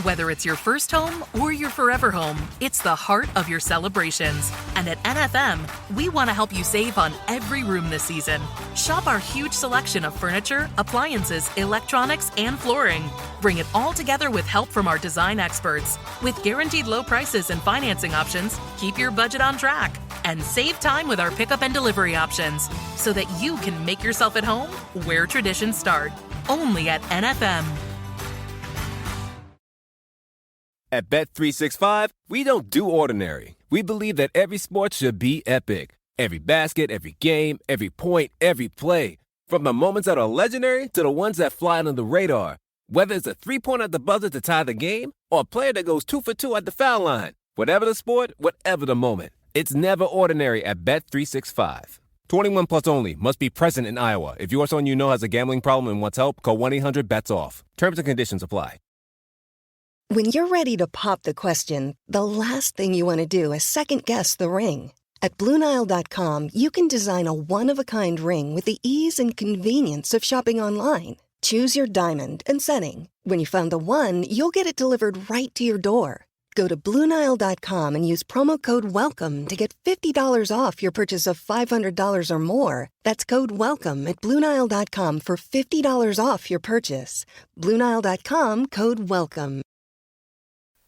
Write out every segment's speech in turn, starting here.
Whether it's your first home or your forever home, it's the heart of your celebrations. And at NFM, we want to help you save on every room this season. Shop our huge selection of furniture, appliances, electronics, and flooring. Bring it all together with help from our design experts. With guaranteed low prices and financing options, keep your budget on track. And save time with our pickup and delivery options so that you can make yourself at home where traditions start. Only at NFM. At Bet365, we don't do ordinary. We believe that every sport should be epic. Every basket, every game, every point, every play. From the moments that are legendary to the ones that fly under the radar. Whether it's a three-pointer at the buzzer to tie the game or a player that goes 2 for 2 at the foul line. Whatever the sport, whatever the moment. It's never ordinary at Bet365. 21 plus only. Must be present in Iowa. If you or someone you know has a gambling problem and wants help, call 1-800-BETS-OFF. Terms and conditions apply. When you're ready to pop the question, the last thing you want to do is second-guess the ring. At BlueNile.com, you can design a one-of-a-kind ring with the ease and convenience of shopping online. Choose your diamond and setting. When you find the one, you'll get it delivered right to your door. Go to BlueNile.com and use promo code WELCOME to get $50 off your purchase of $500 or more. That's code WELCOME at BlueNile.com for $50 off your purchase. BlueNile.com, code WELCOME.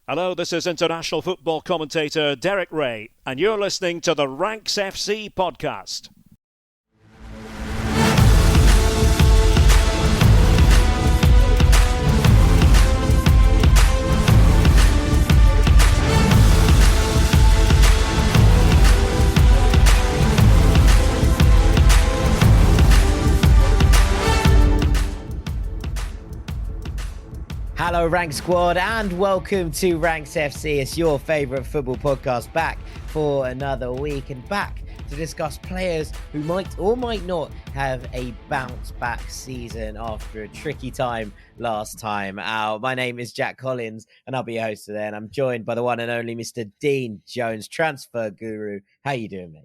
Hello, this is international football commentator Derek Ray, and you're listening to the Ranks FC podcast. Hello Rank Squad and welcome to Ranks FC. It's your favourite football podcast, back for another week and back to discuss players who might or might not have a bounce back season after a tricky time last time out. My name is Jack Collins and I'll be your host today, and I'm joined by the one and only Mr. Dean Jones, transfer guru. How you doing, mate?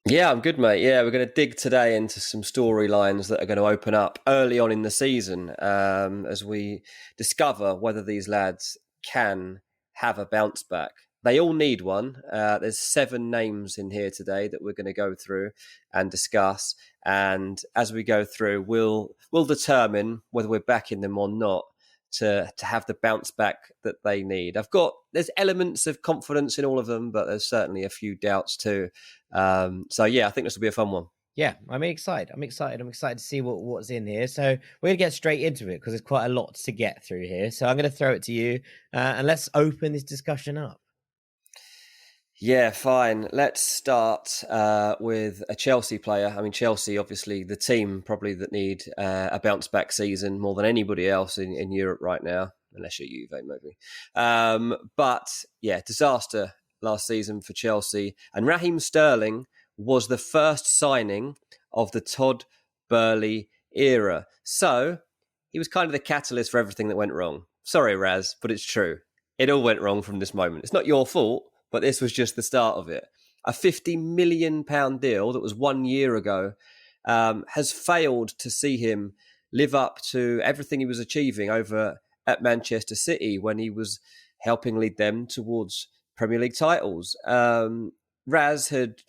Yeah, I'm good, mate. Yeah, we're going to dig today into some storylines that are going to open up early on in the season as we discover whether these lads can have a bounce back. They all need one. There's 7 names in here today that we're going to go through and discuss. And as we go through, we'll determine whether we're backing them or not to have the bounce back that they need. There's elements of confidence in all of them, but there's certainly a few doubts too. So yeah, I think this will be a fun one. Yeah, I'm excited. I'm excited to see what's in here. So we're going to get straight into it because there's quite a lot to get through here. So I'm going to throw it to you and let's open this discussion up. Yeah, fine. Let's start with a Chelsea player. I mean, Chelsea, obviously, the team probably that need a bounce-back season more than anybody else in Europe right now, unless you're Juve, maybe. But, yeah, disaster last season for Chelsea. And Raheem Sterling was the first signing of the Todd Boehly era. So he was kind of the catalyst for everything that went wrong. Sorry, Raz, but it's true. It all went wrong from this moment. It's not your fault, but this was just the start of it. A £50 million deal that was 1 year ago has failed to see him live up to everything he was achieving over at Manchester City when he was helping lead them towards Premier League titles. Raz had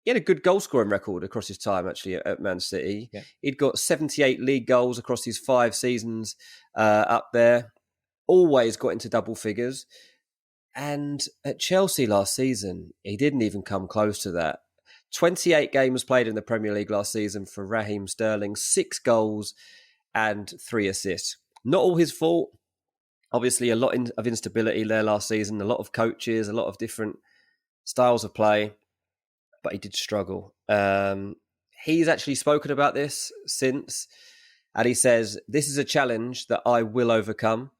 a good goal-scoring record across his time, actually, at Man City. Yeah. He'd got 78 league goals across his 5 seasons up there. Always got into double figures. And at Chelsea last season, he didn't even come close to that. 28 games played in the Premier League last season for Raheem Sterling, 6 goals and 3 assists. Not all his fault. Obviously, a lot of instability there last season, a lot of coaches, a lot of different styles of play, but he did struggle. He's actually spoken about this since, and he says, "This is a challenge that I will overcome.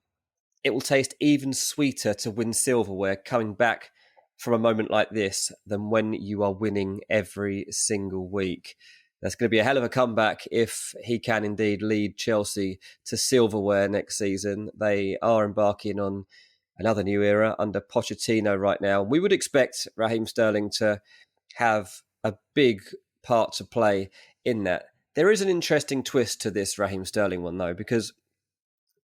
It will taste even sweeter to win silverware coming back from a moment like this than when you are winning every single week." That's going to be a hell of a comeback if he can indeed lead Chelsea to silverware next season. They are embarking on another new era under Pochettino right now. We would expect Raheem Sterling to have a big part to play in that. There is an interesting twist to this Raheem Sterling one, though, because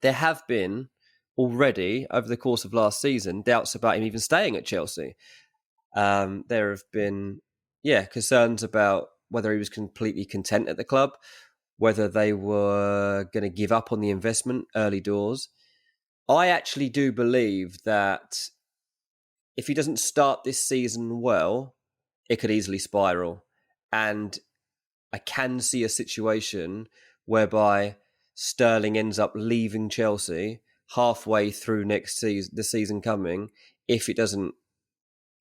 there have been already, over the course of last season, doubts about him even staying at Chelsea. There have been, concerns about whether he was completely content at the club, whether they were going to give up on the investment early doors. I actually do believe that if he doesn't start this season well, it could easily spiral. And I can see a situation whereby Sterling ends up leaving Chelsea halfway through the season coming, if it doesn't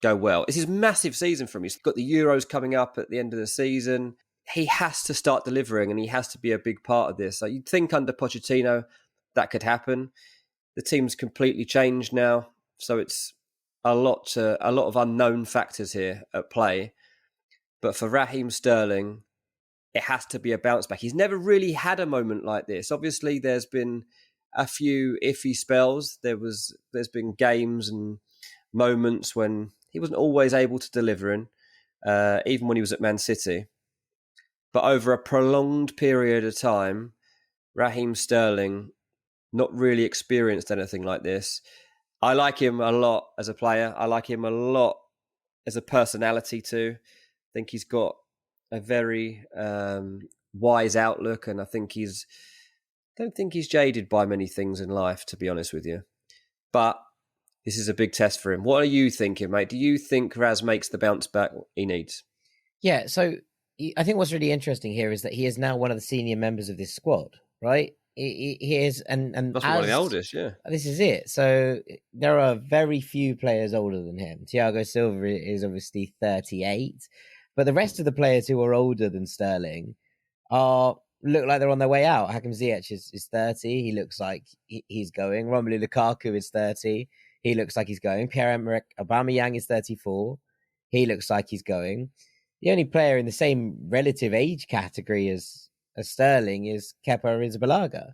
go well. This is a massive season for him. He's got the Euros coming up at the end of the season. He has to start delivering, and he has to be a big part of this. So you'd think under Pochettino that could happen. The team's completely changed now, so it's a lot of unknown factors here at play. But for Raheem Sterling, it has to be a bounce back. He's never really had a moment like this. Obviously, there's been a few iffy spells. There's been games and moments when he wasn't always able to deliver in, even when he was at Man City. But over a prolonged period of time, Raheem Sterling not really experienced anything like this. I like him a lot as a player. I like him a lot as a personality too. I think he's got a very wise outlook, and I don't think he's jaded by many things in life, to be honest with you. But this is a big test for him. What are you thinking, mate? Do you think Raz makes the bounce back he needs? Yeah, so I think what's really interesting here is that he is now one of the senior members of this squad, right? He is, and that's one of the oldest, yeah. This is it. So there are very few players older than him. Thiago Silva is obviously 38, but the rest of the players who are older than Sterling look like they're on their way out. Hakim Ziyech is 30. He looks like he's going. Romelu Lukaku is 30. He looks like he's going. Pierre-Emerick Aubameyang is 34. He looks like he's going. The only player in the same relative age category as Sterling is Kepa Arrizabalaga,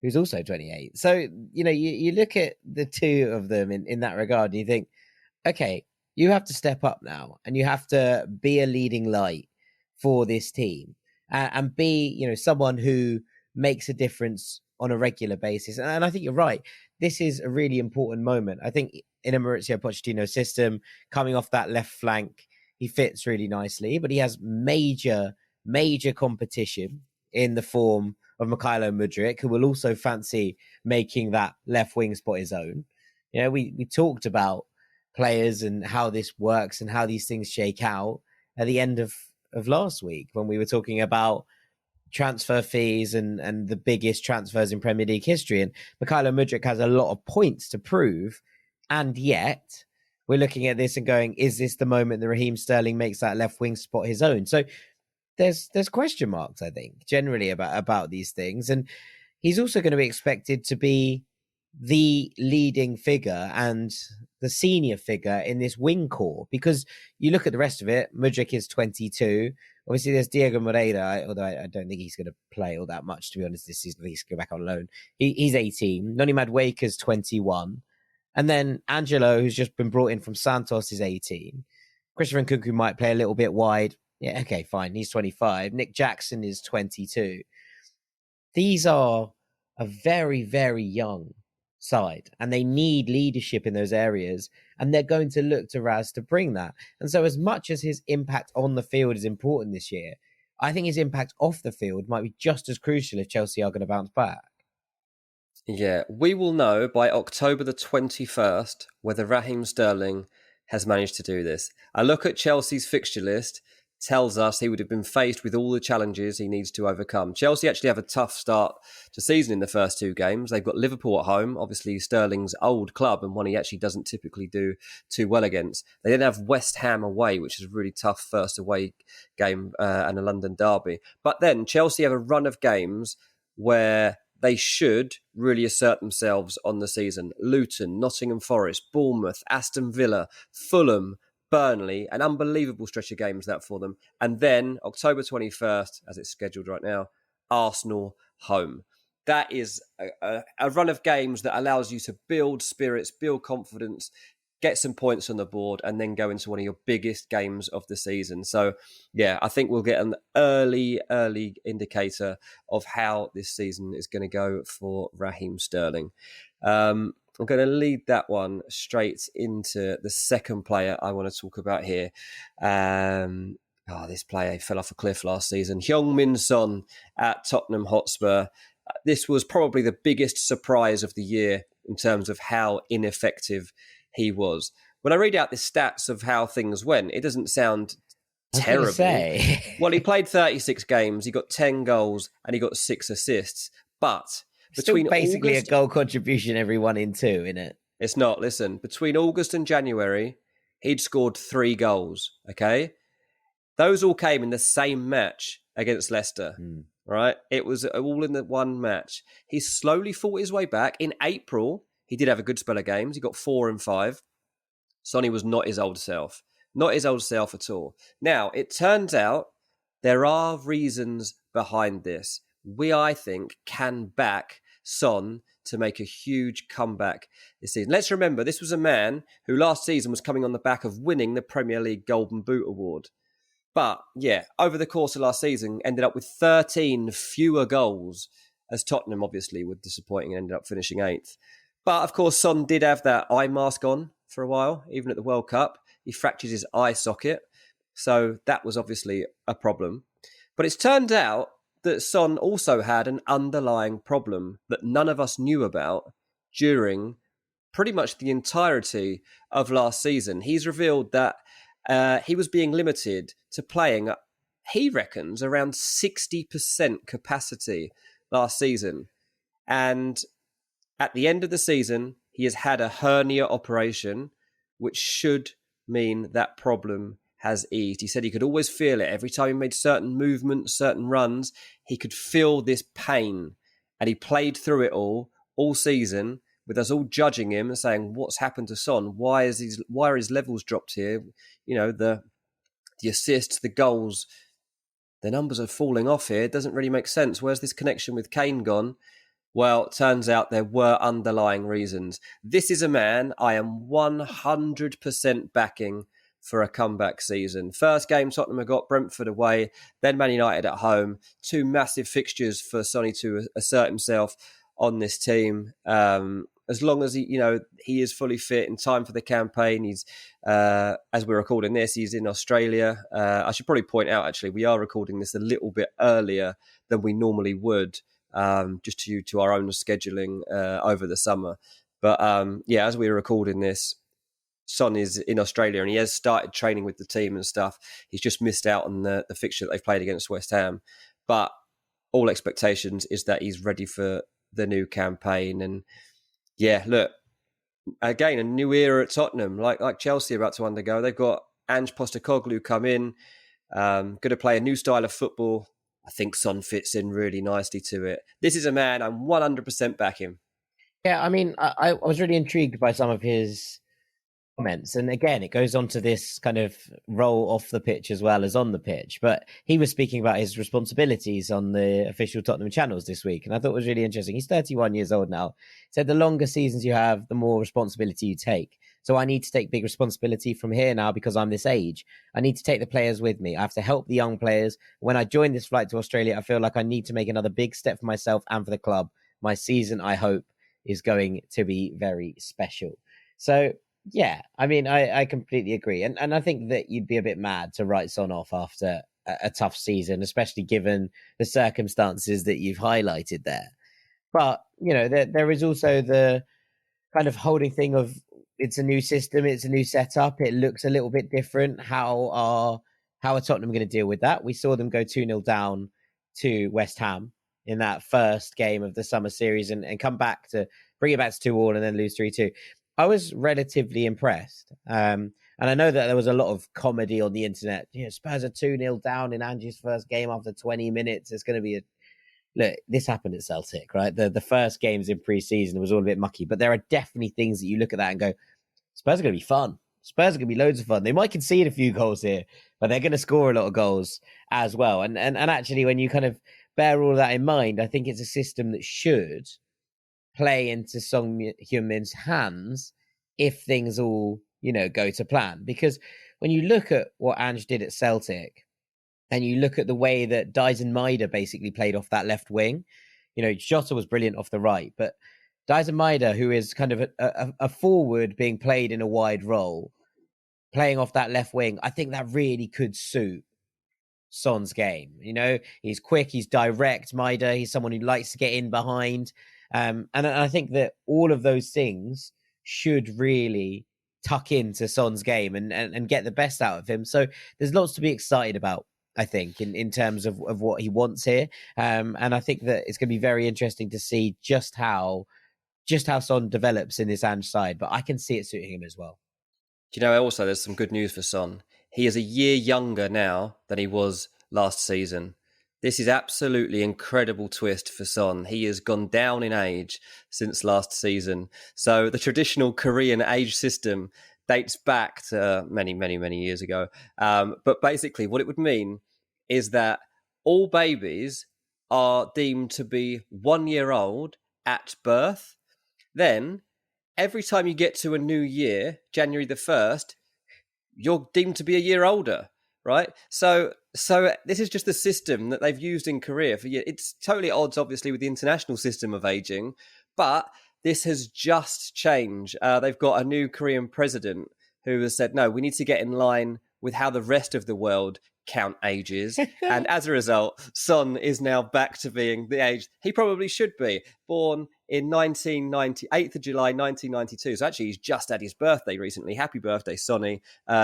who's also 28. So, you look at the two of them in that regard and you think, okay, you have to step up now and you have to be a leading light for this team and be, someone who makes a difference on a regular basis. And I think you're right. This is a really important moment. I think in a Mauricio Pochettino system, coming off that left flank, he fits really nicely, but he has major competition in the form of Mykhailo Mudryk, who will also fancy making that left wing spot his own. We talked about players and how this works and how these things shake out at the end of last week when we were talking about transfer fees and the biggest transfers in Premier League history. And Mykhailo Mudryk has a lot of points to prove, and yet we're looking at this and going, is this the moment that Raheem Sterling makes that left wing spot his own? So there's question marks, I think, generally about these things. And he's also going to be expected to be the leading figure and the senior figure in this wing core, because you look at the rest of it, Mudryk is 22. Obviously, there's Diego Moreira, although I don't think he's going to play all that much, to be honest, this season. He's going to go back on loan. He's 18. Noni Madueka's 21. And then Angelo, who's just been brought in from Santos, is 18. Christopher Nkunku might play a little bit wide. Yeah, okay, fine. He's 25. Nick Jackson is 22. These are a very, very young side, and they need leadership in those areas, and they're going to look to Raz to bring that. And so as much as his impact on the field is important this year, I think his impact off the field might be just as crucial if Chelsea are going to bounce back. Yeah, we will know by October the 21st whether Raheem Sterling has managed to do this. A look at Chelsea's fixture list tells us he would have been faced with all the challenges he needs to overcome. Chelsea actually have a tough start to season in the first two games. They've got Liverpool at home, obviously Sterling's old club and one he actually doesn't typically do too well against. They then have West Ham away, which is a really tough first away game and a London derby. But then Chelsea have a run of games where they should really assert themselves on the season. Luton, Nottingham Forest, Bournemouth, Aston Villa, Fulham, Burnley, an unbelievable stretch of games that for them. And then October 21st, as it's scheduled right now, Arsenal home. That is a run of games that allows you to build spirits, build confidence, get some points on the board, and then go into one of your biggest games of the season. So, yeah, I think we'll get an early indicator of how this season is going to go for Raheem Sterling. I'm going to lead that one straight into the second player I want to talk about here. This player fell off a cliff last season. Heung-Min Son at Tottenham Hotspur. This was probably the biggest surprise of the year in terms of how ineffective he was. When I read out the stats of how things went, it doesn't sound terrible. Well, he played 36 games, he got 10 goals, and he got 6 assists. But between basically a goal contribution every 1 in 2, isn't it? It's not. Listen, between August and January, he'd scored 3 goals, okay? Those all came in the same match against Leicester, right? It was all in the one match. He slowly fought his way back. In April, he did have a good spell of games. He got 4 and 5. Sonny was not his old self. Not his old self at all. Now, it turns out there are reasons behind this. We, I think, can back Son to make a huge comeback this season. Let's remember, this was a man who last season was coming on the back of winning the Premier League Golden Boot Award. But, yeah, over the course of last season, ended up with 13 fewer goals, as Tottenham obviously were disappointing and ended up finishing 8th. But, of course, Son did have that eye mask on for a while, even at the World Cup. He fractured his eye socket, so that was obviously a problem. But it's turned out that Son also had an underlying problem that none of us knew about during pretty much the entirety of last season. He's revealed that he was being limited to playing, he reckons, around 60% capacity last season. And at the end of the season, he has had a hernia operation, which should mean that problem has eased. He said he could always feel it. Every time he made certain movements, certain runs, he could feel this pain. And he played through it all season, with us all judging him and saying, what's happened to Son? Why are his levels dropped here? You know, the assists, the goals, the numbers are falling off here. It doesn't really make sense. Where's this connection with Kane gone? Well, it turns out there were underlying reasons. This is a man I am 100% backing for a comeback season. First game Tottenham have got Brentford away, then Man United at home. 2 massive fixtures for Sonny to assert himself on this team. As long as he is fully fit in time for the campaign. He's as we're recording this, he's in Australia. I should probably point out, actually, we are recording this a little bit earlier than we normally would, just due to our own scheduling over the summer. But as we're recording this, Son is in Australia and he has started training with the team and stuff. He's just missed out on the fixture that they've played against West Ham. But all expectations is that he's ready for the new campaign. And yeah, look, again, a new era at Tottenham, like Chelsea about to undergo. They've got Ange Postecoglou come in, going to play a new style of football. I think Son fits in really nicely to it. This is a man I'm 100% back him. Yeah, I mean, I was really intrigued by some of his comments. And again, it goes on to this kind of role off the pitch as well as on the pitch. But he was speaking about his responsibilities on the official Tottenham channels this week. And I thought it was really interesting. He's 31 years old now. He said the longer seasons you have, the more responsibility you take. So I need to take big responsibility from here now because I'm this age. I need to take the players with me. I have to help the young players. When I join this flight to Australia, I feel like I need to make another big step for myself and for the club. My season, I hope, is going to be very special. So, yeah, I mean, I completely agree. And I think that you'd be a bit mad to write Son off after a tough season, especially given the circumstances that you've highlighted there. But, there is also the kind of holding thing of it's a new system, it's a new setup, it looks a little bit different. How are Tottenham going to deal with that? We saw them go 2-0 down to West Ham in that first game of the summer series and come back to bring it back to 2-2 and then lose 3-2. I was relatively impressed. And I know that there was a lot of comedy on the internet. Spurs are 2-0 down in Ange's first game after 20 minutes. It's going to be look, this happened at Celtic, right? The first games in pre-season was all a bit mucky, but there are definitely things that you look at that and go, Spurs are going to be fun. Spurs are going to be loads of fun. They might concede a few goals here, but they're going to score a lot of goals as well. And actually, when you kind of bear all of that in mind, I think it's a system that should play into Son Heung-min's hands if things all, go to plan. Because when you look at what Ange did at Celtic and you look at the way that Dyson Maida basically played off that left wing, Jota was brilliant off the right, but Daizen Maeda, who is kind of a forward being played in a wide role, playing off that left wing, I think that really could suit Son's game. You know, he's quick, he's direct. Maeda, he's someone who likes to get in behind. And I think that all of those things should really tuck into Son's game and get the best out of him. So there's lots to be excited about, I think, in terms of what he wants here. And I think that it's going to be very interesting to see just how Son develops in this Ange side. But I can see it suiting him as well. Do you know, also, there's some good news for Son. He is a year younger now than he was last season. This is absolutely incredible twist for Son. He has gone down in age since last season. So the traditional Korean age system dates back to many, many, many years ago. But basically what it would mean is that all babies are deemed to be 1 year old at birth. Then every time you get to a new year, January the 1st, you're deemed to be a year older, right? So this is just the system that they've used in Korea for years. It's totally at odds, obviously, with the international system of aging, but this has just changed. They've got a new Korean president who has said, no, we need to get in line with how the rest of the world count ages. And as a result, Son is now back to being the age he probably should be. Born in 1990, 8th of July, 1992. So actually, he's just had his birthday recently. Happy birthday, Sonny.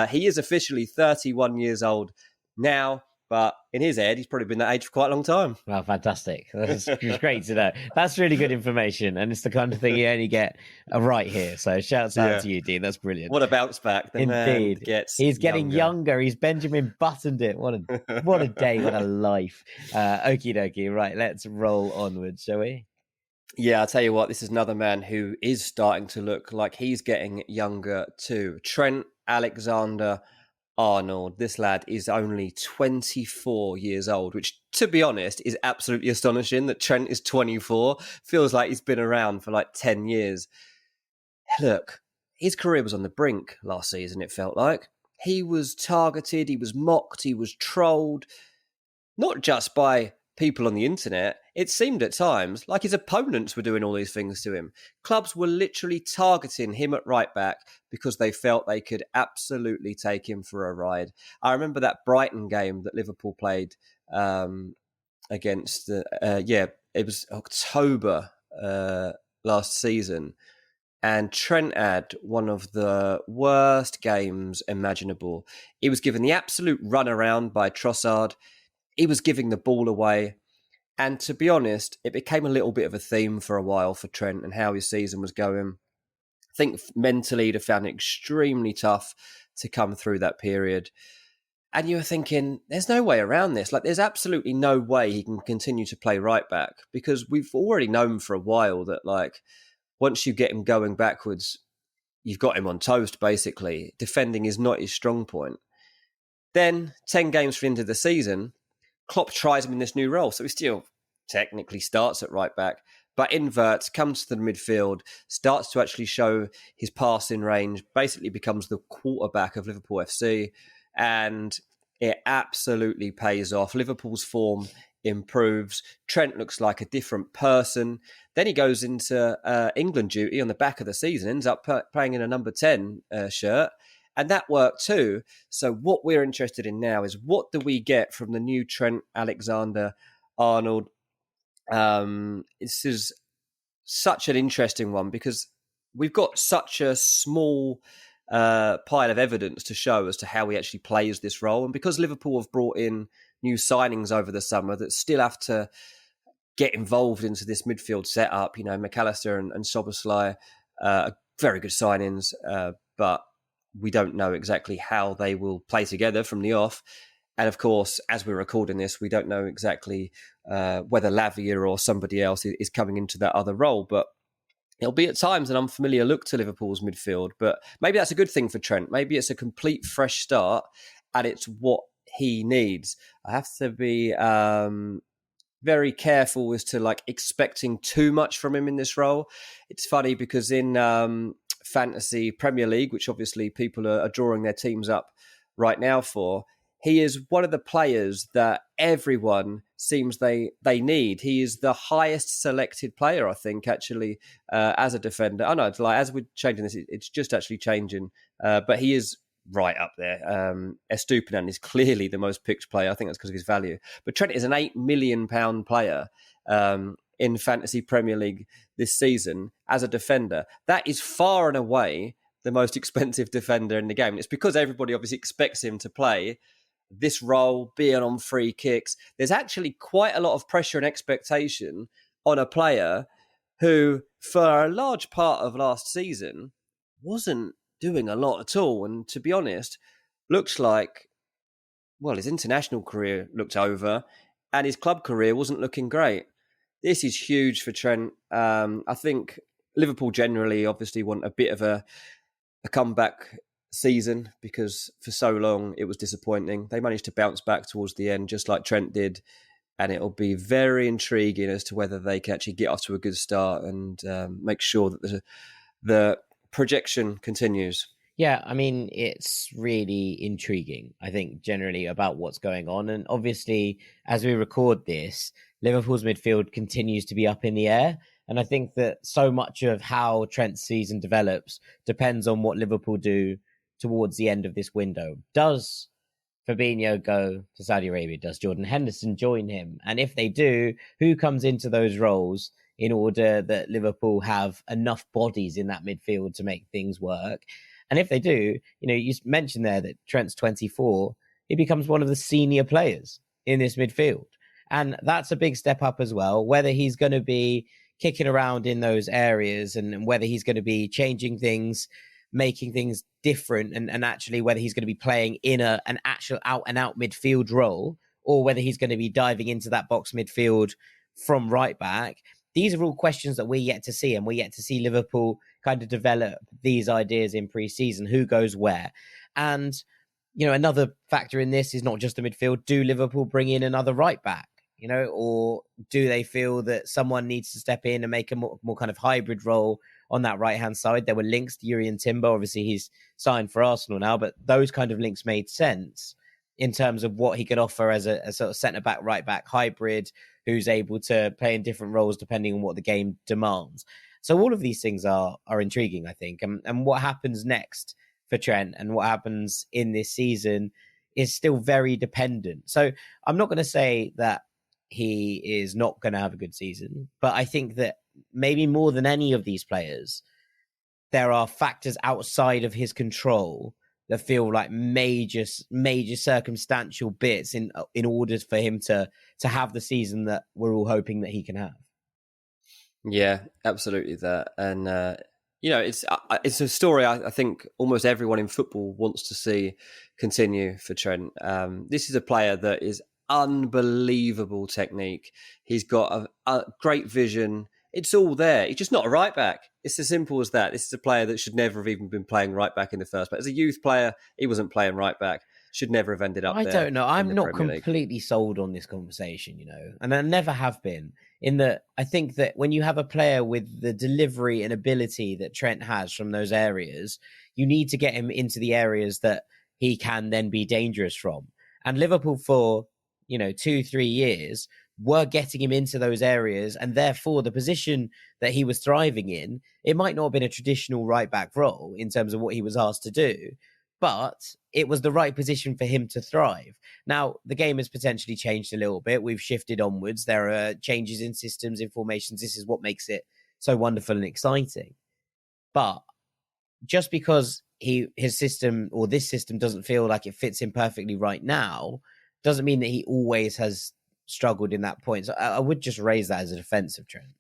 He is officially 31 years old now, but in his head, he's probably been that age for quite a long time. Well, fantastic. That's great to know. That's really good information. And it's the kind of thing you only get right here. So shouts out to you, Dean. That's brilliant. What a bounce back. The Indeed. He's getting younger. He's Benjamin Buttoned it. What a day. What a life. Okie dokie. Right, let's roll onwards, shall we? Yeah, I'll tell you what, this is another man who is starting to look like he's getting younger too. Trent Alexander-Arnold. This lad is only 24 years old, which, to be honest, is absolutely astonishing that Trent is 24. Feels like he's been around for like 10 years. Look, his career was on the brink last season, it felt like. He was targeted, he was mocked, he was trolled, not just by people on the internet. It seemed at times like his opponents were doing all these things to him. Clubs were literally targeting him at right back because they felt they could absolutely take him for a ride. I remember that Brighton game that Liverpool played against it was October last season, and Trent had one of the worst games imaginable. He was given the absolute runaround by Trossard. He was giving the ball away. And to be honest, it became a little bit of a theme for a while for Trent and how his season was going. I think mentally he'd have found it extremely tough to come through that period. And you were thinking, there's no way around this. Like, there's absolutely no way he can continue to play right back, because we've already known for a while that, like, once you get him going backwards, you've got him on toast, basically. Defending is not his strong point. Then, 10 games for the end of the season, Klopp tries him in this new role. So he still technically starts at right back, but inverts, comes to the midfield, starts to actually show his passing range, basically becomes the quarterback of Liverpool FC. And it absolutely pays off. Liverpool's form improves. Trent looks like a different person. Then he goes into England duty on the back of the season, ends up playing in a number 10 shirt. And that worked too. So what we're interested in now is, what do we get from the new Trent Alexander-Arnold? This is such an interesting one because we've got such a small pile of evidence to show as to how he actually plays this role. And because Liverpool have brought in new signings over the summer that still have to get involved into this midfield setup, you know, McAllister and Szoboszlai are very good signings, but we don't know exactly how they will play together from the off. And of course, as we're recording this, we don't know exactly whether Lavia or somebody else is coming into that other role. But it'll be at times an unfamiliar look to Liverpool's midfield. But maybe that's a good thing for Trent. Maybe it's a complete fresh start, and it's what he needs. I have to be very careful as to, like, expecting too much from him in this role. It's funny because in Fantasy Premier League, which obviously people are drawing their teams up right now for, he is one of the players that everyone seems they need. He is the highest selected player, I think, actually, as a defender. I know, like, as we're changing this, it's just actually changing. But he is right up there. Estupiñán is clearly the most picked player. I think that's because of his value. But Trent is an £8 million player in Fantasy Premier League this season as a defender. That is far and away the most expensive defender in the game. It's because everybody obviously expects him to play this role, being on free kicks. There's actually quite a lot of pressure and expectation on a player who, for a large part of last season, wasn't doing a lot at all. And to be honest, looks like, well, his international career looked over and his club career wasn't looking great. This is huge for Trent. I think Liverpool generally obviously want a bit of a comeback season because for so long it was disappointing. They managed to bounce back towards the end, just like Trent did. And it'll be very intriguing as to whether they can actually get off to a good start and make sure that the projection continues. Yeah, I mean, it's really intriguing, I think, generally about what's going on. And obviously, as we record this, Liverpool's midfield continues to be up in the air. And I think that so much of how Trent's season develops depends on what Liverpool do towards the end of this window. Does Fabinho go to Saudi Arabia? Does Jordan Henderson join him? And if they do, who comes into those roles in order that Liverpool have enough bodies in that midfield to make things work? And if they do, you mentioned there that Trent's 24, he becomes one of the senior players in this midfield. And that's a big step up as well, whether he's going to be kicking around in those areas and whether he's going to be changing things, making things different, and actually whether he's going to be playing in an actual out-and-out midfield role, or whether he's going to be diving into that box midfield from right back. These are all questions that we yet to see, and we yet to see Liverpool kind of develop these ideas in pre-season, who goes where. And, another factor in this is not just the midfield. Do Liverpool bring in another right back? Or do they feel that someone needs to step in and make a more kind of hybrid role on that right-hand side? There were links to Jurrien Timber. Obviously, he's signed for Arsenal now, but those kind of links made sense in terms of what he could offer as a sort of centre-back, right-back hybrid who's able to play in different roles depending on what the game demands. So all of these things are intriguing, I think. And what happens next for Trent and what happens in this season is still very dependent. So I'm not going to say that he is not going to have a good season, but I think that maybe more than any of these players, there are factors outside of his control that feel like major circumstantial bits in order for him to have the season that we're all hoping that he can have. Yeah, absolutely that. And, it's a story I think almost everyone in football wants to see continue for Trent. This is a player that is unbelievable technique. He's got a great vision. It's all there. He's just not a right back. It's as simple as that. This is a player that should never have even been playing right back in the first place. As a youth player, he wasn't playing right back. Should never have ended up there. I don't know. I'm not completely sold on this conversation, and I never have been. In that, I think that when you have a player with the delivery and ability that Trent has from those areas, you need to get him into the areas that he can then be dangerous from. And Liverpool for 2-3 years were getting him into those areas, and therefore the position that he was thriving in, it might not have been a traditional right back role in terms of what he was asked to do, but it was the right position for him to thrive. Now, the game has potentially changed a little bit. We've shifted onwards. There are changes in systems, in formations. This is what makes it so wonderful and exciting. But just because his system or this system doesn't feel like it fits him perfectly right now, doesn't mean that he always has struggled in that point. So I would just raise that as a defensive trend.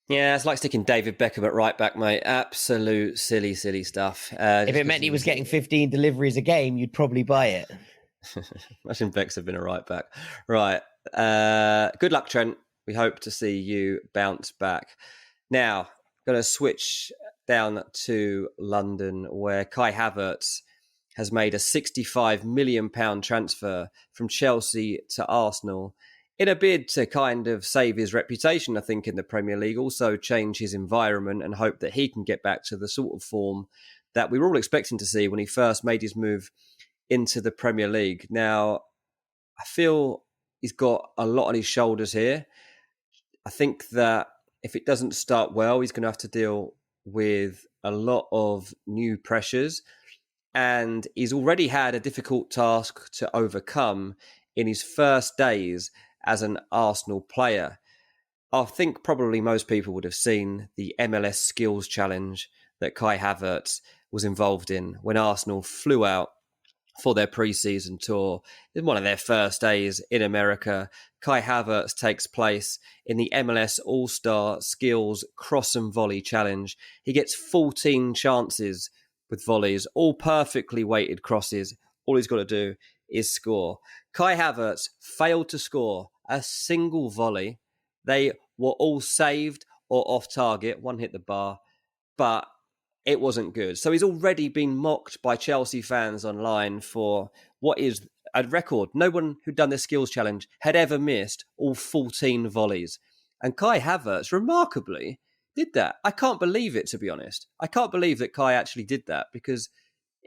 Yeah, it's like sticking David Beckham at right back, mate. Absolute silly stuff. If it meant he was getting 15 deliveries a game, you'd probably buy it. Imagine Becks have been a right back. Right. Good luck, Trent. We hope to see you bounce back. Now, going to switch down to London, where Kai Havertz has made a £65 million transfer from Chelsea to Arsenal in a bid to kind of save his reputation, I think, in the Premier League, also change his environment and hope that he can get back to the sort of form that we were all expecting to see when he first made his move into the Premier League. Now, I feel he's got a lot on his shoulders here. I think that if it doesn't start well, he's going to have to deal with a lot of new pressures. And he's already had a difficult task to overcome in his first days as an Arsenal player. I think probably most people would have seen the MLS Skills Challenge that Kai Havertz was involved in when Arsenal flew out for their pre-season tour. In one of their first days in America, Kai Havertz takes place in the MLS All-Star Skills Cross and Volley Challenge. He gets 14 chances with volleys, all perfectly weighted crosses. All he's got to do is score. Kai Havertz failed to score a single volley. They were all saved or off target. One hit the bar, but it wasn't good. So he's already been mocked by Chelsea fans online for what is a record. No one who'd done this skills challenge had ever missed all 14 volleys. And Kai Havertz, remarkably, did that. I can't believe it, to be honest. I can't believe that Kai actually did that, because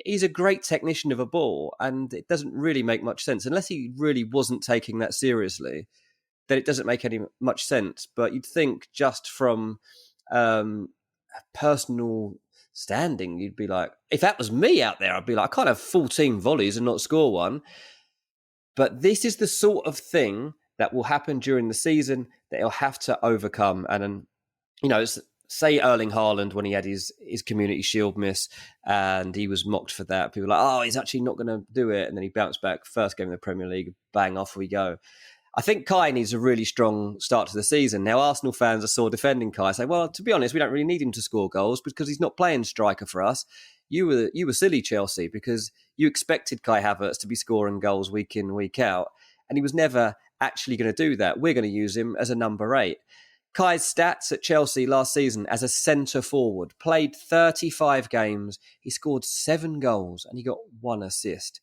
he's a great technician of a ball, and it doesn't really make much sense. Unless he really wasn't taking that seriously, then it doesn't make any much sense. But you'd think just from a personal standing, you'd be like, if that was me out there, I'd be like, I can't have 14 volleys and not score one. But this is the sort of thing that will happen during the season that he'll have to overcome. And, say Erling Haaland, when he had his Community Shield miss and he was mocked for that, people were like, oh, he's actually not going to do it. And then he bounced back, first game of the Premier League, bang, off we go. I think Kai needs a really strong start to the season. Now, Arsenal fans are sore defending Kai, say, well, to be honest, we don't really need him to score goals because he's not playing striker for us. You were silly, Chelsea, because you expected Kai Havertz to be scoring goals week in, week out, and he was never actually going to do that. We're going to use him as a number 8. Kai's stats at Chelsea last season as a centre-forward, played 35 games, he scored 7 goals, and he got 1 assist.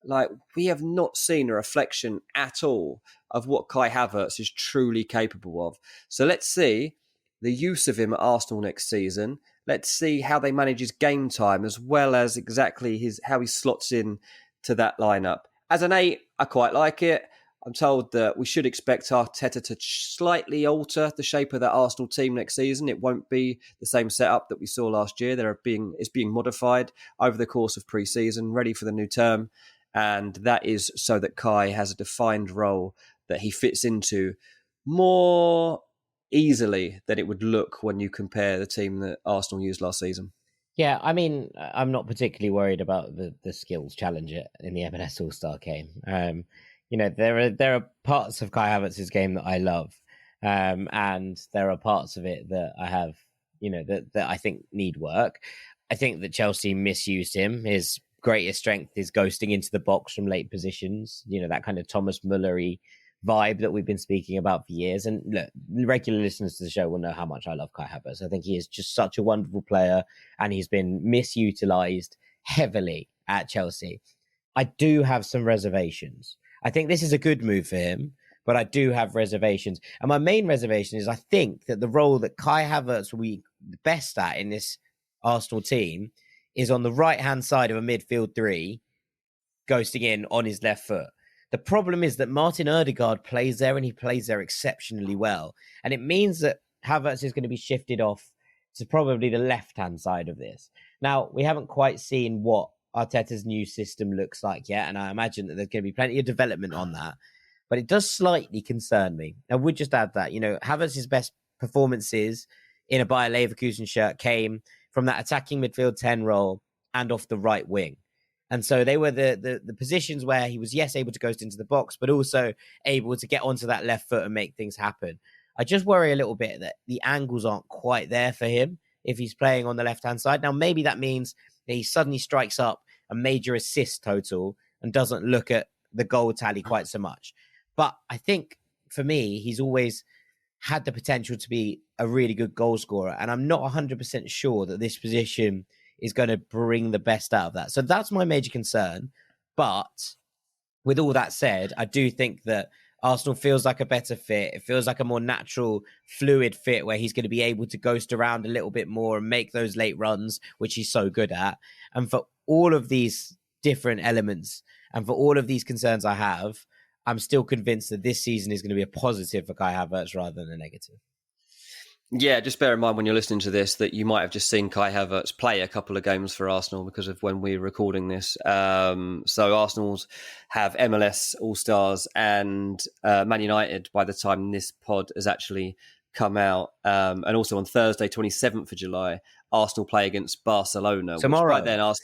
Like, we have not seen a reflection at all of what Kai Havertz is truly capable of. So let's see the use of him at Arsenal next season. Let's see how they manage his game time, as well as exactly how he slots in to that lineup. As an 8, I quite like it. I'm told that we should expect Arteta to slightly alter the shape of that Arsenal team next season. It won't be the same setup that we saw last year. It's being modified over the course of pre-season, ready for the new term. And that is so that Kai has a defined role that he fits into more easily than it would look when you compare the team that Arsenal used last season. Yeah, I mean, I'm not particularly worried about the skills challenge in the MLS All-Star game. There are parts of Kai Havertz's game that I love, and there are parts of it that I have, that I think need work. I think that Chelsea misused him. His greatest strength is ghosting into the box from late positions, that kind of Thomas Muller-y vibe that we've been speaking about for years. And look, regular listeners to the show will know how much I love Kai Havertz. I think he is just such a wonderful player, and he's been misutilized heavily at Chelsea. I do have some reservations. I think this is a good move for him, but I do have reservations. And my main reservation is I think that the role that Kai Havertz will be best at in this Arsenal team is on the right-hand side of a midfield 3, ghosting in on his left foot. The problem is that Martin Ødegaard plays there, and he plays there exceptionally well. And it means that Havertz is going to be shifted off to probably the left-hand side of this. Now, we haven't quite seen what Arteta's new system looks like yet, and I imagine that there's going to be plenty of development on that. But it does slightly concern me. I would just add that, Havertz's best performances in a Bayer Leverkusen shirt came from that attacking midfield 10 role and off the right wing. And so they were the positions where he was, yes, able to ghost into the box, but also able to get onto that left foot and make things happen. I just worry a little bit that the angles aren't quite there for him if he's playing on the left-hand side. Now, maybe that means that he suddenly strikes up a major assist total and doesn't look at the goal tally quite so much. But I think, for me, he's always had the potential to be a really good goal scorer. And I'm not 100% sure that this position is going to bring the best out of that. So that's my major concern. But with all that said, I do think that Arsenal feels like a better fit. It feels like a more natural, fluid fit where he's going to be able to ghost around a little bit more and make those late runs, which he's so good at. And for all of these different elements. And for all of these concerns I have, I'm still convinced that this season is going to be a positive for Kai Havertz rather than a negative. Yeah, just bear in mind when you're listening to this that you might have just seen Kai Havertz play a couple of games for Arsenal because of when we're recording this. So Arsenal's have MLS All-Stars and Man United by the time this pod has actually come out. And also on Thursday, 27th of July, Arsenal play against Barcelona. Tomorrow. Which by then,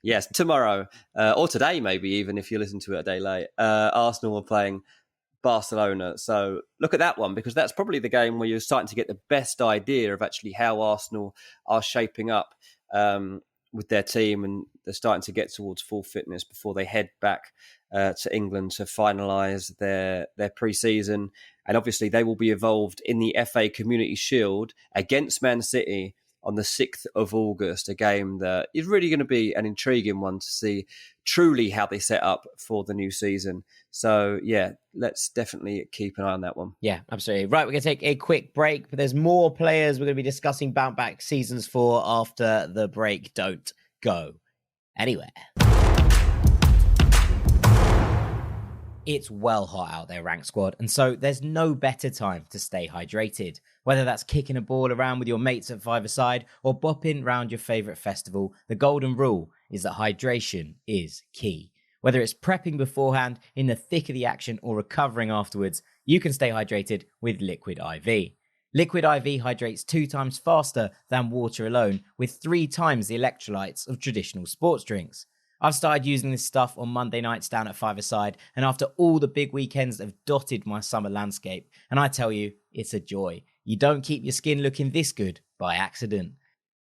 yes, tomorrow. Or today, maybe, even if you listen to it a day late. Arsenal are playing Barcelona. So look at that one, because that's probably the game where you're starting to get the best idea of actually how Arsenal are shaping up with their team, and they're starting to get towards full fitness before they head back to England to finalise their pre-season. And obviously they will be involved in the FA Community Shield against Man City on the 6th of August, a game that is really going to be an intriguing one to see truly how they set up for the new season. So, yeah, let's definitely keep an eye on that one. Yeah, absolutely. Right, we're going to take a quick break, but there's more players we're going to be discussing bounce back seasons for after the break. Don't go anywhere. It's well hot out there, Rank Squad, and so there's no better time to stay hydrated. Whether that's kicking a ball around with your mates at five-a-side or bopping round your favourite festival, the golden rule is that hydration is key. Whether it's prepping beforehand, in the thick of the action, or recovering afterwards, you can stay hydrated with Liquid IV. Liquid IV hydrates 2 times faster than water alone, with 3 times the electrolytes of traditional sports drinks. I've started using this stuff on Monday nights down at five-a-side, and after all the big weekends that have dotted my summer landscape, and I tell you, it's a joy. You don't keep your skin looking this good by accident.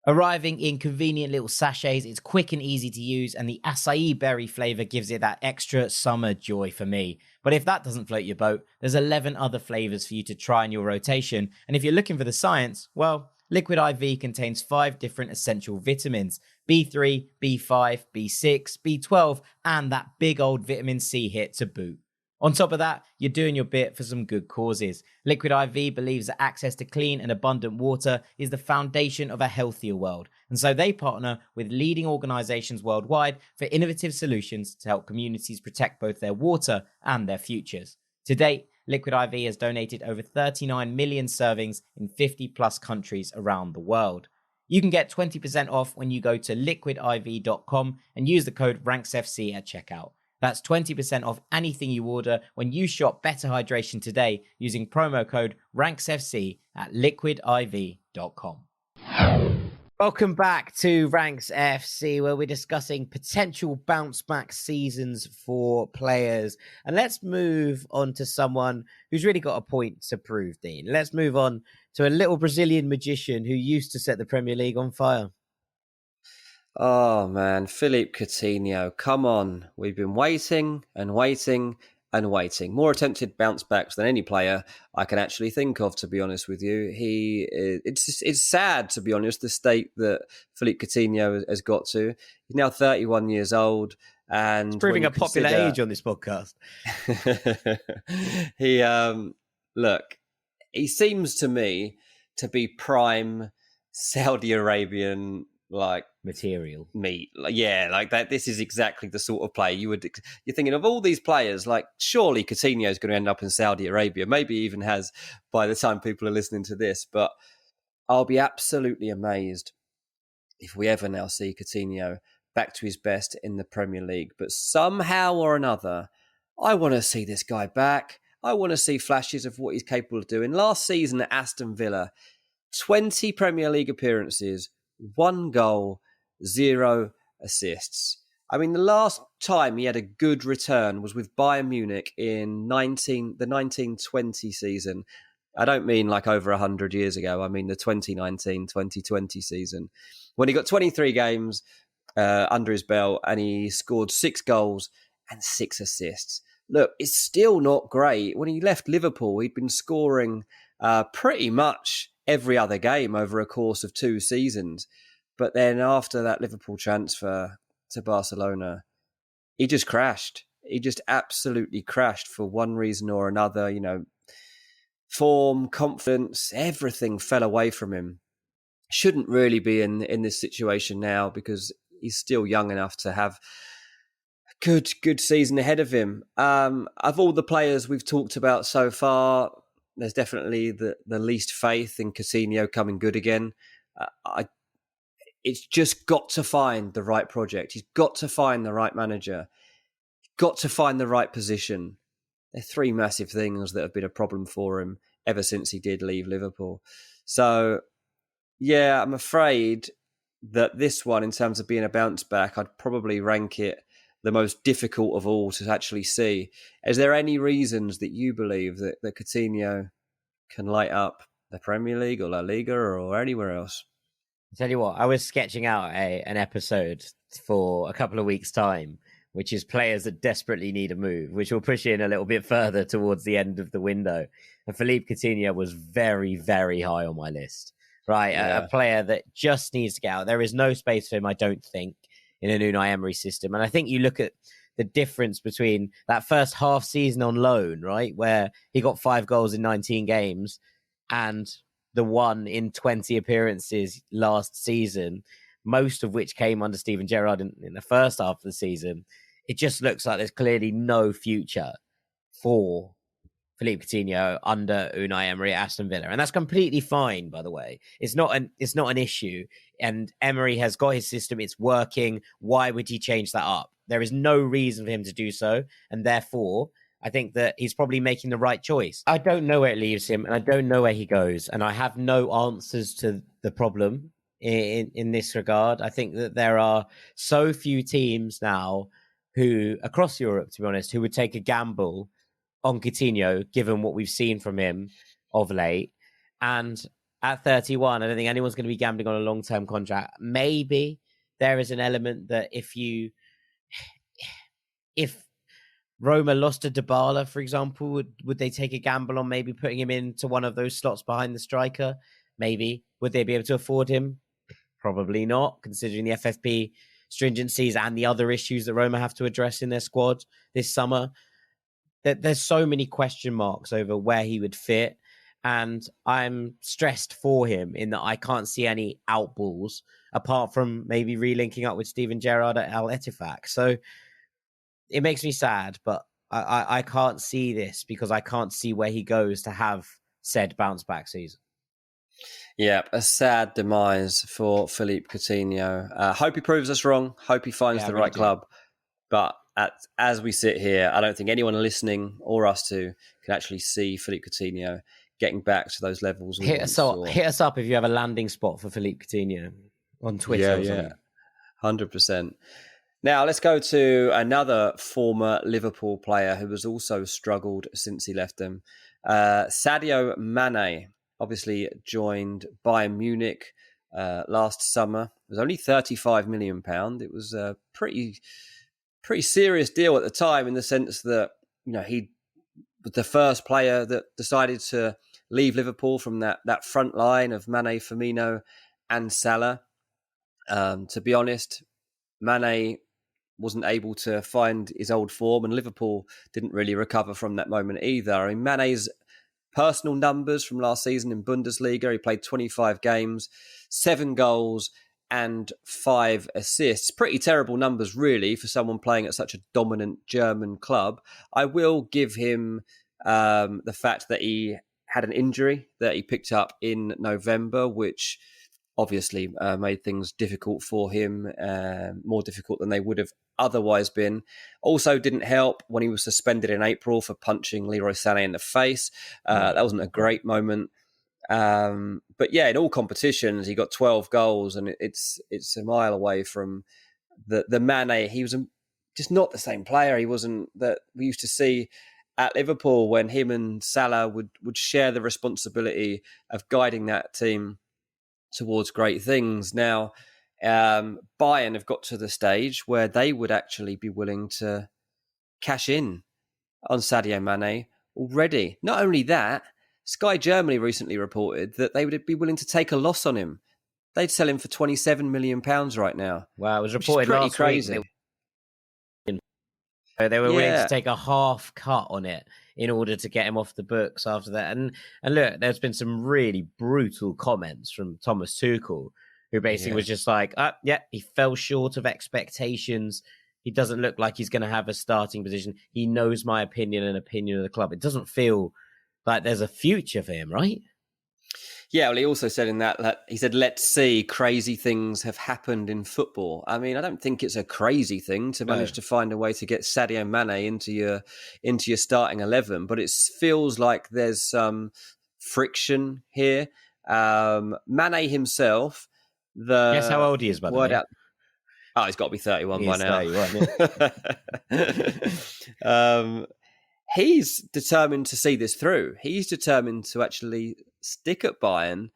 Arriving in convenient little sachets, it's quick and easy to use, and the acai berry flavour gives it that extra summer joy for me. But if that doesn't float your boat, there's 11 other flavours for you to try in your rotation, and if you're looking for the science, well, Liquid IV contains 5 different essential vitamins: B3, B5, B6, B12, and that big old vitamin C hit to boot. On top of that, you're doing your bit for some good causes. Liquid IV believes that access to clean and abundant water is the foundation of a healthier world, and so they partner with leading organisations worldwide for innovative solutions to help communities protect both their water and their futures. To date, Liquid IV has donated over 39 million servings in 50 plus countries around the world. You can get 20% off when you go to liquidiv.com and use the code RANKSFC at checkout. That's 20% off anything you order when you shop Better Hydration today using promo code RANKSFC at liquidiv.com. Welcome back to Ranks FC, where we're discussing potential bounce back seasons for players. And let's move on to someone who's really got a point to prove, Dean. Let's move on to a little Brazilian magician who used to set the Premier League on fire. Oh, man, Philippe Coutinho, come on. We've been waiting and waiting and waiting. More attempted bounce backs than any player I can actually think of, to be honest with you. It's sad, to be honest, the state that Philippe Coutinho has got to. He's now 31 years old. And it's proving a popular age on this podcast. He seems to me to be prime Saudi Arabian material meat. Like that. This is exactly the sort of play you're thinking of. All these players, like, surely Coutinho is going to end up in Saudi Arabia, maybe even has by the time people are listening to this. But I'll be absolutely amazed if we ever now see Coutinho back to his best in the Premier League. But somehow or another, I want to see this guy back. I want to see flashes of what he's capable of doing. Last season at Aston Villa, 20 Premier League appearances, 1 goal, 0 assists. I mean, the last time he had a good return was with Bayern Munich in the 1920 season. I don't mean like over 100 years ago. I mean the 2019-2020 season, when he got 23 games under his belt and he scored 6 goals and 6 assists. Look, it's still not great. When he left Liverpool, he'd been scoring pretty much every other game over a course of 2 seasons. But then after that Liverpool transfer to Barcelona, he just crashed. He just absolutely crashed for one reason or another. You know, form, confidence, everything fell away from him. Shouldn't really be in this situation now because he's still young enough to have Good season ahead of him. Of all the players we've talked about so far, there's definitely the least faith in Coutinho coming good again. It's just got to find the right project. He's got to find the right manager. Got to find the right position. They're three massive things that have been a problem for him ever since he did leave Liverpool. So, yeah, I'm afraid that this one, in terms of being a bounce back, I'd probably rank it the most difficult of all to actually see. Is there any reasons that you believe that Coutinho can light up the Premier League or La Liga or anywhere else? I'll tell you what, I was sketching out an episode for a couple of weeks' time, which is players that desperately need a move, which will push in a little bit further towards the end of the window. And Philippe Coutinho was very, very high on my list. Right, a player that just needs to get out. There is no space for him, I don't think, in an Unai Emery system. And I think you look at the difference between that first half season on loan, right, where he got 5 goals in 19 games, and the one in 20 appearances last season, most of which came under Steven Gerrard in the first half of the season. It just looks like there's clearly no future for Philippe Coutinho under Unai Emery at Aston Villa. And that's completely fine, by the way. It's not an issue. And Emery has got his system. It's working. Why would he change that up? There is no reason for him to do so. And therefore, I think that he's probably making the right choice. I don't know where it leaves him, and I don't know where he goes. And I have no answers to the problem in this regard. I think that there are so few teams now who, across Europe, to be honest, who would take a gamble on Coutinho, given what we've seen from him of late. And at 31, I don't think anyone's going to be gambling on a long-term contract. Maybe there is an element that if Roma lost to Dybala, for example, would they take a gamble on maybe putting him into one of those slots behind the striker? Maybe. Would they be able to afford him? Probably not, considering the FFP stringencies and the other issues that Roma have to address in their squad this summer. There's so many question marks over where he would fit. And I'm stressed for him in that I can't see any outballs apart from maybe relinking up with Steven Gerrard at Al Ettifaq. So it makes me sad, but I can't see this because I can't see where he goes to have said bounce back season. Yeah, a sad demise for Philippe Coutinho. Hope he proves us wrong. Hope he finds the right club. But as we sit here, I don't think anyone listening or us two can actually see Philippe Coutinho getting back to those levels. Hit us up if you have a landing spot for Philippe Coutinho on Twitter. Yeah, 100%. Now, let's go to another former Liverpool player who has also struggled since he left them. Sadio Mané obviously joined Bayern Munich last summer. It was only £35 million. It was a pretty serious deal at the time, in the sense that, you know, he was the first player that decided to leave Liverpool from that front line of Mané, Firmino and Salah. To be honest, Mané wasn't able to find his old form, and Liverpool didn't really recover from that moment either. I mean, Mané's personal numbers from last season in Bundesliga, he played 25 games, 7 goals and 5 assists. Pretty terrible numbers, really, for someone playing at such a dominant German club. I will give him the fact that he had an injury that he picked up in November, which obviously made things difficult for him, more difficult than they would have otherwise been. Also didn't help when he was suspended in April for punching Leroy Sané in the face. That wasn't a great moment. But yeah, in all competitions, he got 12 goals, and it's a mile away from the Mané. He was just not the same player. He wasn't that we used to see at Liverpool when him and Salah would share the responsibility of guiding that team towards great things. Now, Bayern have got to the stage where they would actually be willing to cash in on Sadio Mané already. Not only that, Sky Germany recently reported that they would be willing to take a loss on him. They'd sell him for £27 million right now. Wow, it was reported last crazy. Week. They were willing to take a half cut on it in order to get him off the books after that. And look, there's been some really brutal comments from Thomas Tuchel, who basically was just like, he fell short of expectations He doesn't look like he's going to have a starting position. He knows my opinion and opinion of the club. It doesn't feel like there's a future for him, right? Yeah, well, he also said in that he said, let's see, crazy things have happened in football. I mean, I don't think it's a crazy thing to manage to find a way to get Sadio Mané into your starting 11, but it feels like there's some friction here. Mané himself, guess how old he is, by the way? Oh, he's got to be 31 by now. 31, he's determined to see this through. He's determined to actually stick at Bayern,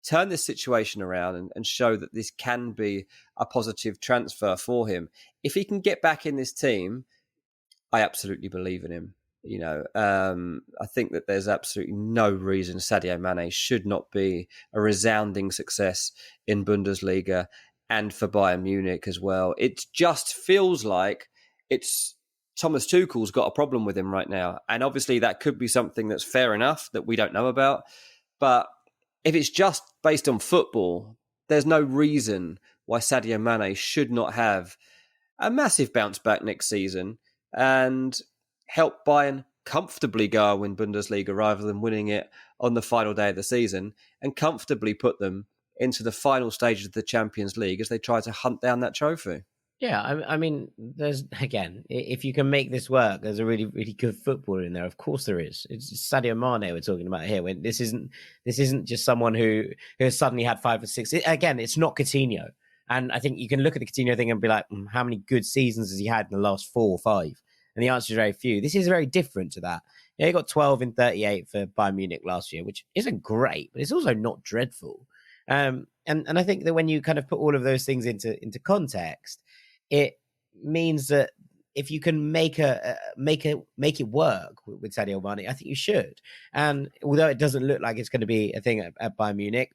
turn this situation around and show that this can be a positive transfer for him. If he can get back in this team, I absolutely believe in him. You know, I think that there's absolutely no reason Sadio Mané should not be a resounding success in Bundesliga and for Bayern Munich as well. It just feels like it's Thomas Tuchel's got a problem with him right now. And obviously that could be something that's fair enough that we don't know about. But if it's just based on football, there's no reason why Sadio Mané should not have a massive bounce back next season and help Bayern comfortably go and win Bundesliga rather than winning it on the final day of the season, and comfortably put them into the final stage of the Champions League as they try to hunt down that trophy. Yeah, I mean, there's, again, if you can make this work, there's a really, really good footballer in there. Of course there is. It's Sadio Mané we're talking about here. When this isn't just someone who has suddenly had 5 or 6. Again, it's not Coutinho. And I think you can look at the Coutinho thing and be like, how many good seasons has he had in the last 4 or 5? And the answer is very few. This is very different to that. Yeah, he got 12 in 38 for Bayern Munich last year, which isn't great, but it's also not dreadful. And I think that when you kind of put all of those things into context, it means that if you can make it work with Sadio Mané, I think you should. And although it doesn't look like it's going to be a thing at Bayern Munich,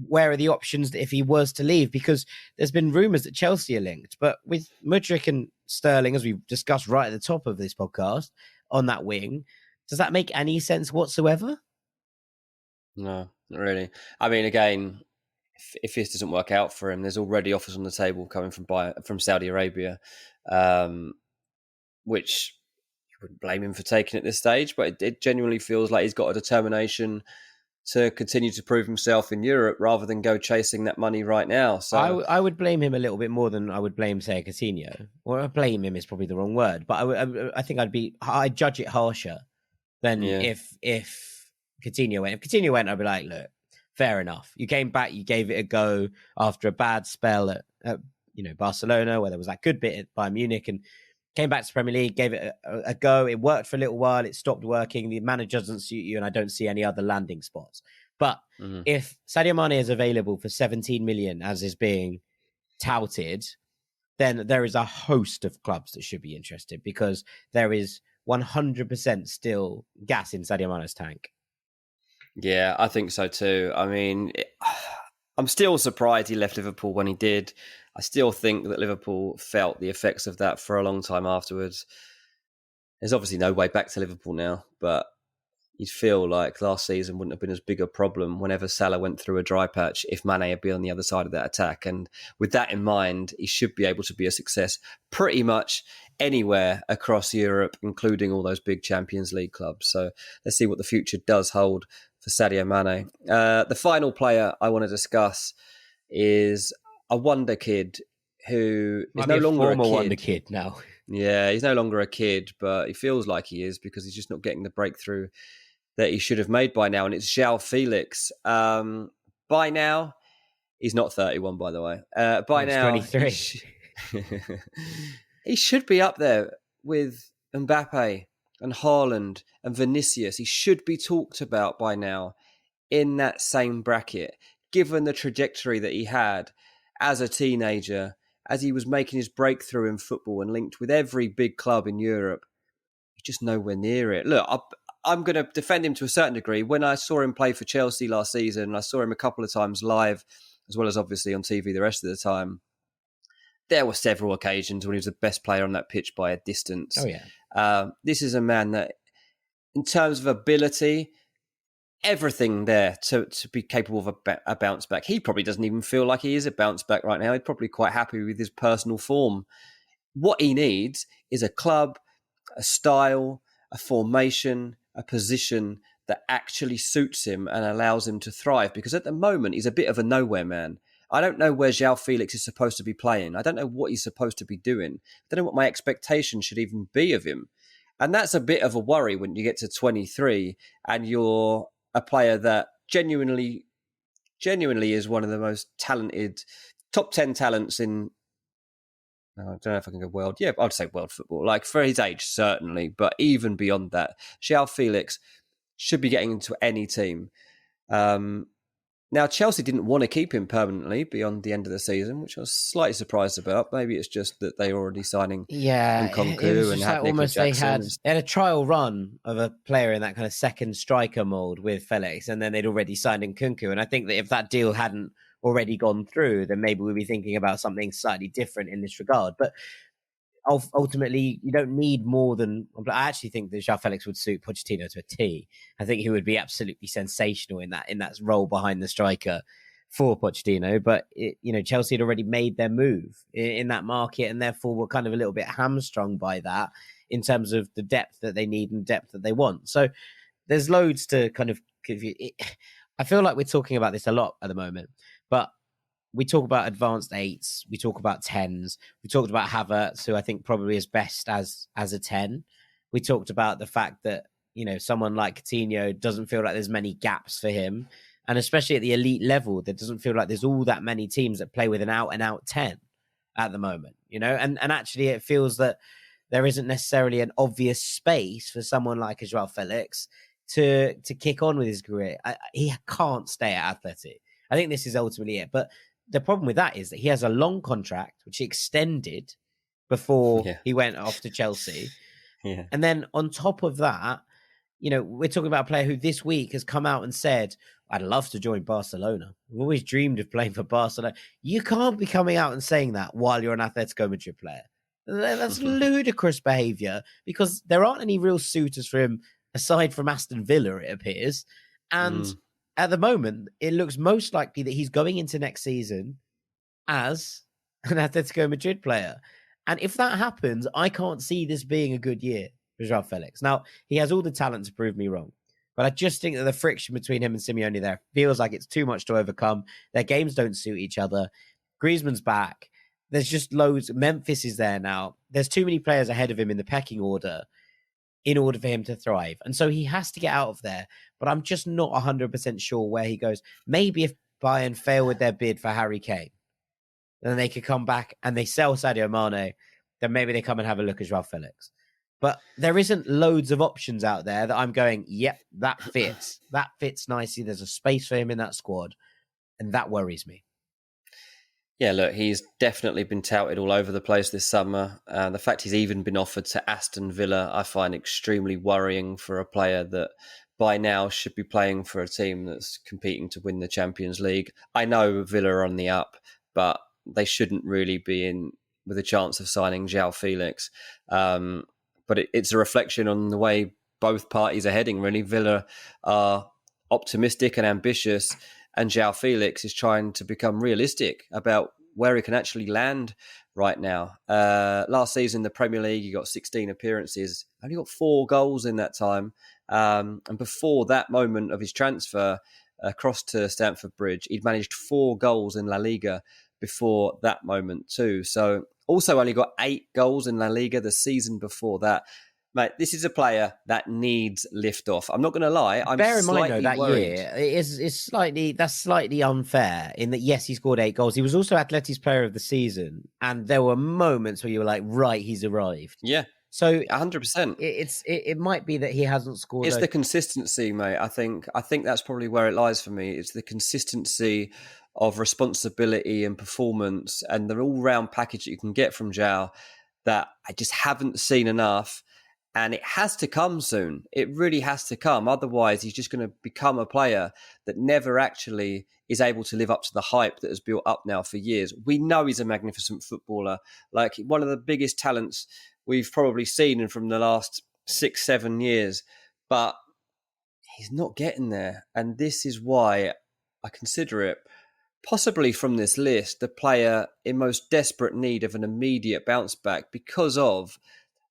where are the options if he was to leave? Because there's been rumours that Chelsea are linked, but with Mudryk and Sterling, as we've discussed right at the top of this podcast, on that wing, does that make any sense whatsoever? No, not really. I mean, again, if this doesn't work out for him, there's already offers on the table coming from Saudi Arabia, which you wouldn't blame him for taking at this stage, but it genuinely feels like he's got a determination to continue to prove himself in Europe rather than go chasing that money right now. So I would blame him a little bit more than I would blame, say, Coutinho. Or blame him is probably the wrong word, but I think I'd judge it harsher than if Coutinho went. If Coutinho went, I'd be like, look, fair enough. You came back, you gave it a go after a bad spell at Barcelona, where there was that good bit at Bayern Munich, and came back to Premier League, gave it a go. It worked for a little while. It stopped working. The manager doesn't suit you, and I don't see any other landing spots. But if Sadio Mané is available for 17 million, as is being touted, then there is a host of clubs that should be interested, because there is 100% still gas in Sadio Mané's tank. Yeah, I think so too. I mean, I'm still surprised he left Liverpool when he did. I still think that Liverpool felt the effects of that for a long time afterwards. There's obviously no way back to Liverpool now, but you'd feel like last season wouldn't have been as big a problem whenever Salah went through a dry patch if Mané had been on the other side of that attack. And with that in mind, he should be able to be a success pretty much anywhere across Europe, including all those big Champions League clubs. So let's see what the future does hold for Sadio Mané. The final player I want to discuss is a wonder kid who is no longer a kid. Wonder kid now. Yeah, he's no longer a kid, but he feels like he is because he's just not getting the breakthrough that he should have made by now. And it's João Félix. By now, he's not 31, by the way. By now, 23. He should be up there with Mbappe and Haaland and Vinicius. He should be talked about by now in that same bracket, given the trajectory that he had as a teenager, as he was making his breakthrough in football and linked with every big club in Europe. He's just nowhere near it. Look, I'm going to defend him to a certain degree. When I saw him play for Chelsea last season, and I saw him a couple of times live, as well as obviously on TV the rest of the time, there were several occasions when he was the best player on that pitch by a distance. Oh, yeah. This is a man that, in terms of ability, everything there to be capable of a bounce back. He probably doesn't even feel like he is a bounce back right now. He's probably quite happy with his personal form what he needs is a club, a style, a formation, a position that actually suits him and allows him to thrive. Because at the moment, he's a bit of a nowhere man. I don't know where João Félix is supposed to be playing. I don't know what he's supposed to be doing. I don't know what my expectation should even be of him. And that's a bit of a worry when you get to 23 and you're a player that genuinely is one of the most talented, top 10 talents in, I don't know if I can go world. Yeah, I'd say world football. Like for his age, certainly. But even beyond that, João Félix should be getting into any team. Now, Chelsea didn't want to keep him permanently beyond the end of the season, which I was slightly surprised about. Maybe it's just that they were already signing Nkunku and had Nicolas Jackson. They had a trial run of a player in that kind of second striker mould with Félix, and then they'd already signed Nkunku. And I think that if that deal hadn't already gone through, then maybe we'd be thinking about something slightly different in this regard. But ultimately, you don't need more than... I actually think that João Félix would suit Pochettino to a T. I think he would be absolutely sensational in that role behind the striker for Pochettino. But Chelsea had already made their move in that market, and therefore were kind of a little bit hamstrung by that in terms of the depth that they need and depth that they want. So there's loads to kind of give you. I feel like we're talking about this a lot at the moment, but we talk about advanced 8s. We talk about 10s. We talked about Havertz, who I think probably is best as a 10. We talked about the fact that, someone like Coutinho doesn't feel like there's many gaps for him. And especially at the elite level, there doesn't feel like there's all that many teams that play with an out-and-out 10 at the moment, And actually it feels that there isn't necessarily an obvious space for someone like a João Félix to kick on with his career. He can't stay at Athletic. I think this is ultimately it. But the problem with that is that he has a long contract, which he extended before he went off to Chelsea. Yeah. And then on top of that, we're talking about a player who this week has come out and said, I'd love to join Barcelona. I've always dreamed of playing for Barcelona. You can't be coming out and saying that while you're an Atletico Madrid player. That's ludicrous behaviour, because there aren't any real suitors for him aside from Aston Villa, it appears. And at the moment, it looks most likely that he's going into next season as an Atletico Madrid player. And if that happens, I can't see this being a good year for João Félix. Now, he has all the talent to prove me wrong, but I just think that the friction between him and Simeone there feels like it's too much to overcome. Their games don't suit each other. Griezmann's back. There's just loads. Memphis is there now. There's too many players ahead of him in the pecking order in order for him to thrive. And so he has to get out of there. But I'm just not 100% sure where he goes. Maybe if Bayern fail with their bid for Harry Kane, then they could come back and they sell Sadio Mané, then maybe they come and have a look at João Félix. But there isn't loads of options out there that I'm going, yep, that fits. That fits nicely. There's a space for him in that squad. And that worries me. Yeah, look, he's definitely been touted all over the place this summer. The fact he's even been offered to Aston Villa, I find extremely worrying for a player that by now should be playing for a team that's competing to win the Champions League. I know Villa are on the up, but they shouldn't really be in with a chance of signing João Félix. But it's a reflection on the way both parties are heading, really. Villa are optimistic and ambitious, and João Félix is trying to become realistic about where he can actually land right now. Last season in the Premier League, he got 16 appearances, only got 4 goals in that time. And before that moment of his transfer across to Stamford Bridge, he'd managed 4 goals in La Liga before that moment too. So also only got 8 goals in La Liga the season before that. Mate, this is a player that needs lift off. I'm not going to lie. I'm Bear in mind, though, that worried. year that's slightly unfair in that, yes, he scored 8 goals. He was also Atleti's player of the season. And there were moments where you were like, right, he's arrived. Yeah. So 100%. It might be that he hasn't scored. It's the consistency, mate. I think that's probably where it lies for me. It's the consistency of responsibility and performance and the all-round package that you can get from João that I just haven't seen enough. And it has to come soon. It really has to come. Otherwise, he's just going to become a player that never actually is able to live up to the hype that has built up now for years. We know he's a magnificent footballer, like one of the biggest talents we've probably seen from the last 6-7 years, but he's not getting there. And this is why I consider it possibly from this list, the player in most desperate need of an immediate bounce back because of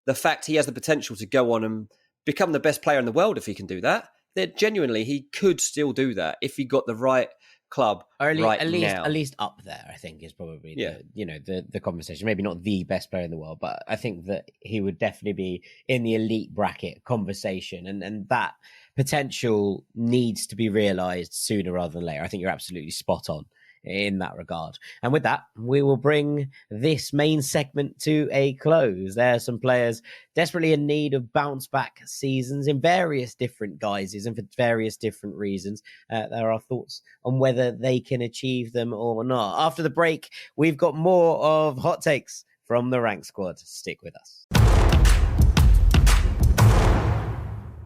the fact he has the potential to go on and become the best player in the world if he can do that. That genuinely, he could still do that if he got the right club Or now. at least up there, I think, is probably the conversation. Maybe not the best player in the world, but I think that he would definitely be in the elite bracket conversation, and that potential needs to be realised sooner rather than later. I think you're absolutely spot on in that regard. And with that, we will bring this main segment to a close. There are some players desperately in need of bounce back seasons in various different guises and for various different reasons. There are thoughts on whether they can achieve them or not. After the break, we've got more of hot takes from the Rank Squad. Stick with us.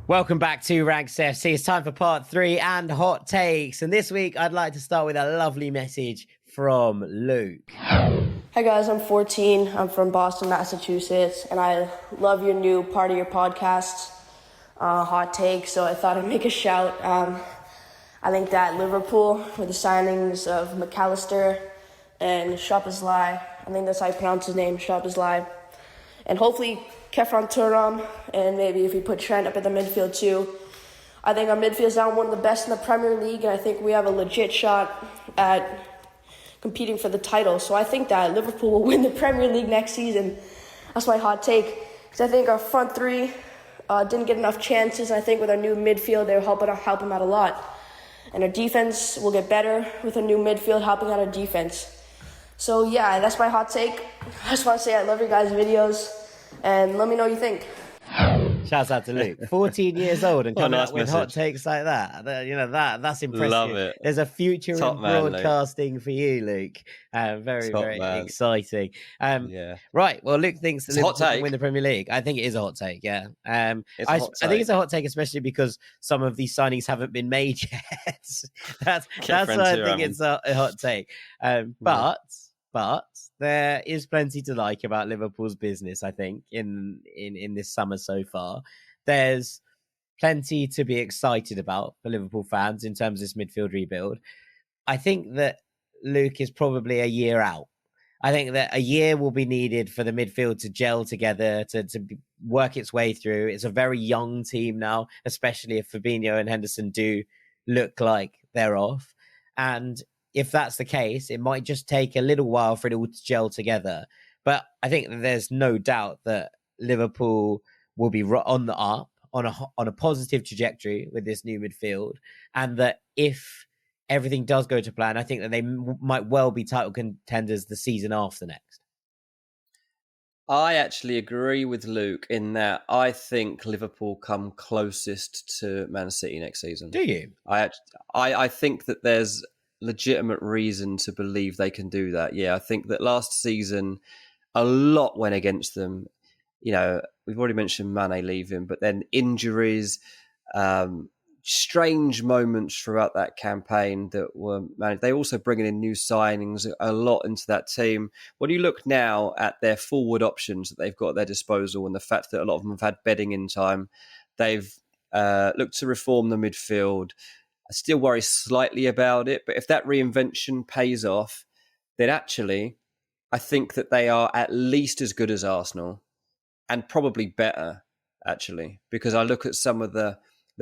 Welcome back to Ranks FC. It's time for part 3 and hot takes. And this week, I'd like to start with a lovely message from Luke. Hi guys, I'm 14. I'm from Boston, Massachusetts, and I love your new part of your podcast, Hot Take. So I thought I'd make a shout. I think that Liverpool, with the signings of McAllister and Szoboszlai, I think that's how you pronounce his name, Szoboszlai, and hopefully Kefran Turam, and maybe if we put Trent up at the midfield too. I think our midfield is now one of the best in the Premier League, and I think we have a legit shot at competing for the title. So I think that Liverpool will win the Premier League next season. That's my hot take. Because I think our front three didn't get enough chances. I think with our new midfield, they'll help them out a lot. And our defense will get better with a new midfield helping out our defense. So yeah, that's my hot take. I just want to say I love your guys' videos. And let me know what you think. Shouts out to Luke. 14 years old and coming nice up with message. hot takes like that. That's impressive. Love it. There's a future Top in man, broadcasting for you, Luke. Very, Top very man. exciting. Yeah. Right. Well, Luke thinks It's a hot Liverpool can take. win the Premier League. I think it is a hot take, yeah. It's a I hot think it's take. a hot take, especially because some of these signings haven't been made yet. that's Kefran why I Turam. think it's a hot take. But there is plenty to like about Liverpool's business, I think, in this summer so far. There's plenty to be excited about for Liverpool fans in terms of this midfield rebuild. I think that Luke is probably a year out. I think that a year will be needed for the midfield to gel together, to work its way through. It's a very young team now, especially if Fabinho and Henderson do look like they're off. And if that's the case, it might just take a little while for it all to gel together. But I think that there's no doubt that Liverpool will be on the up, on a positive trajectory with this new midfield. And that if everything does go to plan, I think that they might well be title contenders the season after next. I actually agree with Luke in that I think Liverpool come closest to Man City next season. Do you? I think that there's legitimate reason to believe they can do that. Yeah, I think that last season a lot went against them. You know, we've already mentioned Mané leaving, but then injuries, strange moments throughout that campaign that were managed. They also bringing in new signings a lot into that team. When you look now at their forward options that they've got at their disposal and the fact that a lot of them have had bedding in time, they've looked to reform the midfield. I still worry slightly about it, but if that reinvention pays off, then actually I think that they are at least as good as Arsenal and probably better, actually, because I look at some of the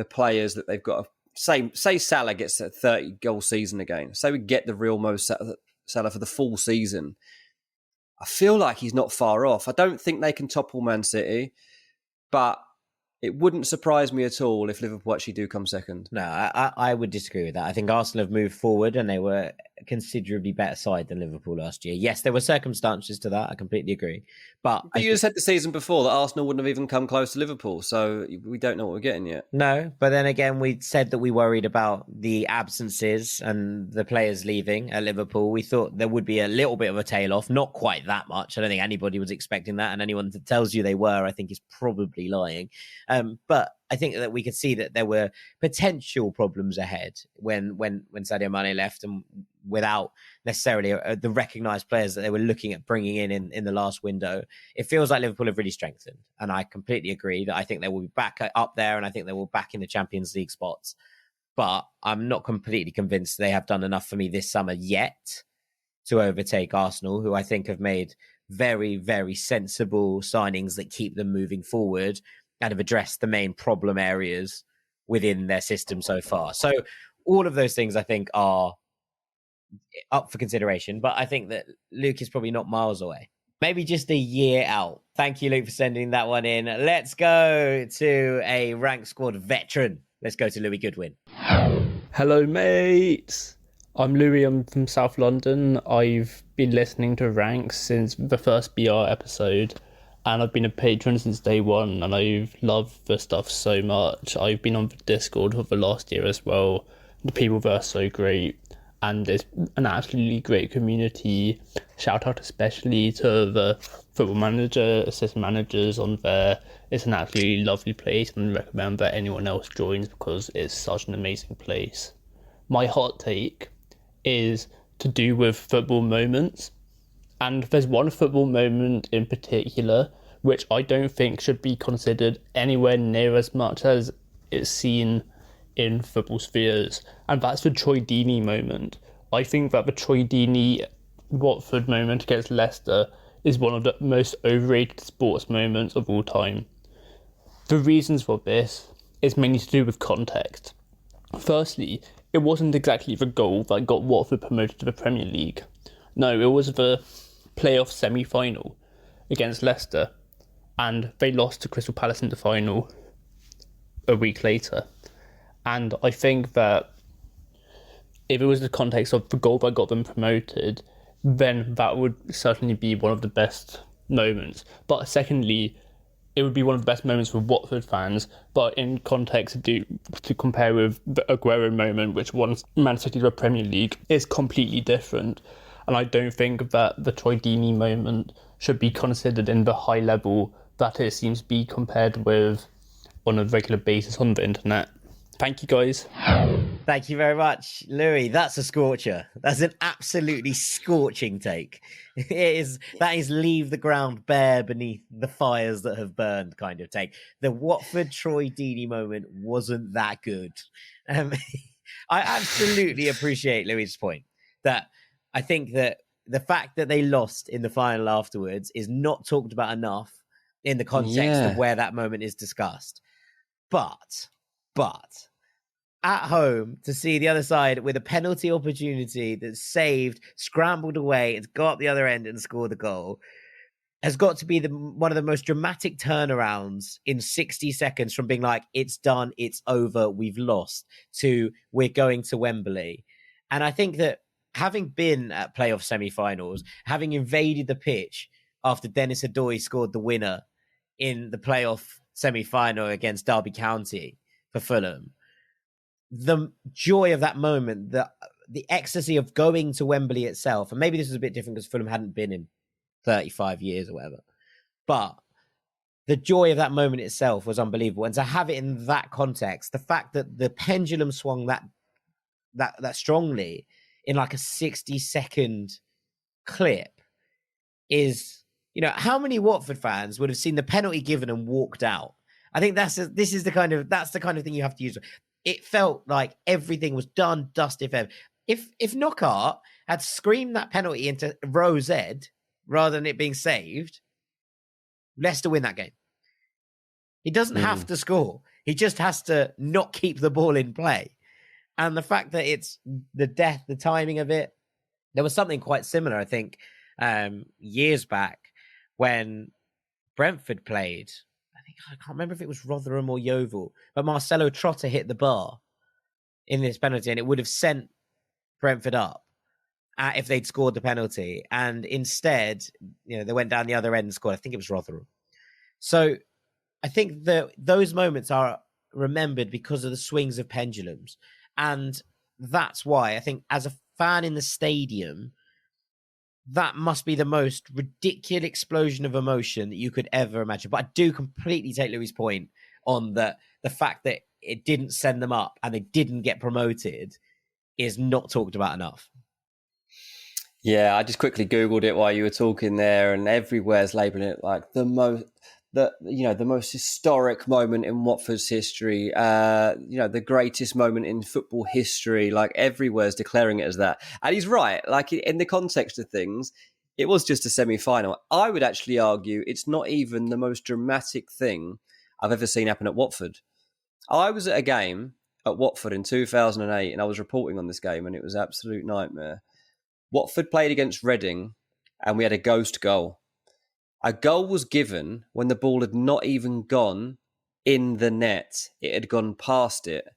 players that they've got. Say Salah gets a 30-goal season again. Say we get the real Mo Salah for the full season. I feel like he's not far off. I don't think they can topple Man City, but it wouldn't surprise me at all if Liverpool actually do come second. No, I would disagree with that. I think Arsenal have moved forward and they were a considerably better side than Liverpool last year. Yes, there were circumstances to that. I completely agree. But you said the season before that Arsenal wouldn't have even come close to Liverpool, so we don't know what we're getting yet. No, but then again, we said that we worried about the absences and the players leaving at Liverpool. We thought there would be a little bit of a tail off, not quite that much. I don't think anybody was expecting that, and anyone that tells you they were, I think, is probably lying. But I think that we could see that there were potential problems ahead when Sadio Mané left and without necessarily the recognised players that they were looking at bringing in the last window. It feels like Liverpool have really strengthened. And I completely agree that I think they will be back up there and I think they will back in the Champions League spots. but I'm not completely convinced they have done enough for me this summer yet to overtake Arsenal, who I think have made very, very sensible signings that keep them moving forward and have addressed the main problem areas within their system so far. So all of those things I think are up for consideration, but I think that Luke is probably not miles away. Maybe just a year out. Thank you, Luke, for sending that one in. Let's go to a rank squad veteran. Let's go to Louis Goodwin. Hello, mates. I'm Louis. I'm from South London. I've been listening to Ranks since the first BR episode, and I've been a patron since day one, and I've loved the stuff so much. I've been on the Discord for the last year as well. The people there are so great, and it's an absolutely great community. Shout out especially to the football manager, assistant managers on there. It's an absolutely lovely place, and I recommend that anyone else joins because it's such an amazing place. My hot take is to do with football moments, and there's one football moment in particular which I don't think should be considered anywhere near as much as it's seen in football spheres, and that's the Troy Deeney moment. I think that the Troy Deeney Watford moment against Leicester is one of the most overrated sports moments of all time. The reasons for this is mainly to do with context. Firstly, it wasn't exactly the goal that got Watford promoted to the Premier League. No, it was the playoff semi-final against Leicester, and they lost to Crystal Palace in the final a week later. And I think that if it was the context of the goal that got them promoted, then that would certainly be one of the best moments. But secondly, it would be one of the best moments for Watford fans, but in context to compare with the Aguero moment, which won Man City the Premier League, is completely different. And I don't think that the Troy Deeney moment should be considered in the high level that it seems to be compared with on a regular basis on the internet. Thank you, guys. Thank you very much, Louis. That's a scorcher. That's an absolutely scorching take. That is leave the ground bare beneath the fires that have burned kind of take. The Watford Troy Deeney moment wasn't that good. I absolutely appreciate Louis' point that I think that the fact that they lost in the final afterwards is not talked about enough in the context of where that moment is discussed. But at home, to see the other side with a penalty opportunity that's saved, scrambled away, it's got up the other end and scored the goal, has got to be one of the most dramatic turnarounds in 60 seconds from being like, it's done, it's over, we've lost, to we're going to Wembley. And I think that having been at playoff semi-finals, having invaded the pitch after Dennis Adoy scored the winner in the playoff semi-final against Derby County for Fulham, the joy of that moment, the ecstasy of going to Wembley itself, and maybe this was a bit different because Fulham hadn't been in 35 years or whatever, but the joy of that moment itself was unbelievable. And to have it in that context, the fact that the pendulum swung that strongly in like a 60-second clip is, how many Watford fans would have seen the penalty given and walked out? I think that's the kind of thing you have to use. It felt like everything was done, dusted. If Knockaert had screamed that penalty into row Z rather than it being saved, Leicester win that game. He doesn't have to score. He just has to not keep the ball in play. And the fact that it's the timing of it, there was something quite similar, I think, years back when Brentford played. I can't remember if it was Rotherham or Yeovil, but Marcelo Trotter hit the bar in this penalty, and it would have sent Brentford up if they'd scored the penalty. And instead, they went down the other end and scored. I think it was Rotherham. So I think that those moments are remembered because of the swings of pendulums. And that's why I think as a fan in the stadium, that must be the most ridiculous explosion of emotion that you could ever imagine. But I do completely take Louis' point on the fact that it didn't send them up and they didn't get promoted is not talked about enough. Yeah, I just quickly Googled it while you were talking there, and everywhere's labelling it like the the most historic moment in Watford's history, the greatest moment in football history, like everywhere's declaring it as that. And he's right. Like in the context of things, it was just a semi-final. I would actually argue it's not even the most dramatic thing I've ever seen happen at Watford. I was at a game at Watford in 2008 and I was reporting on this game and it was an absolute nightmare. Watford played against Reading and we had a ghost goal. A goal was given when the ball had not even gone in the net. It had gone past it.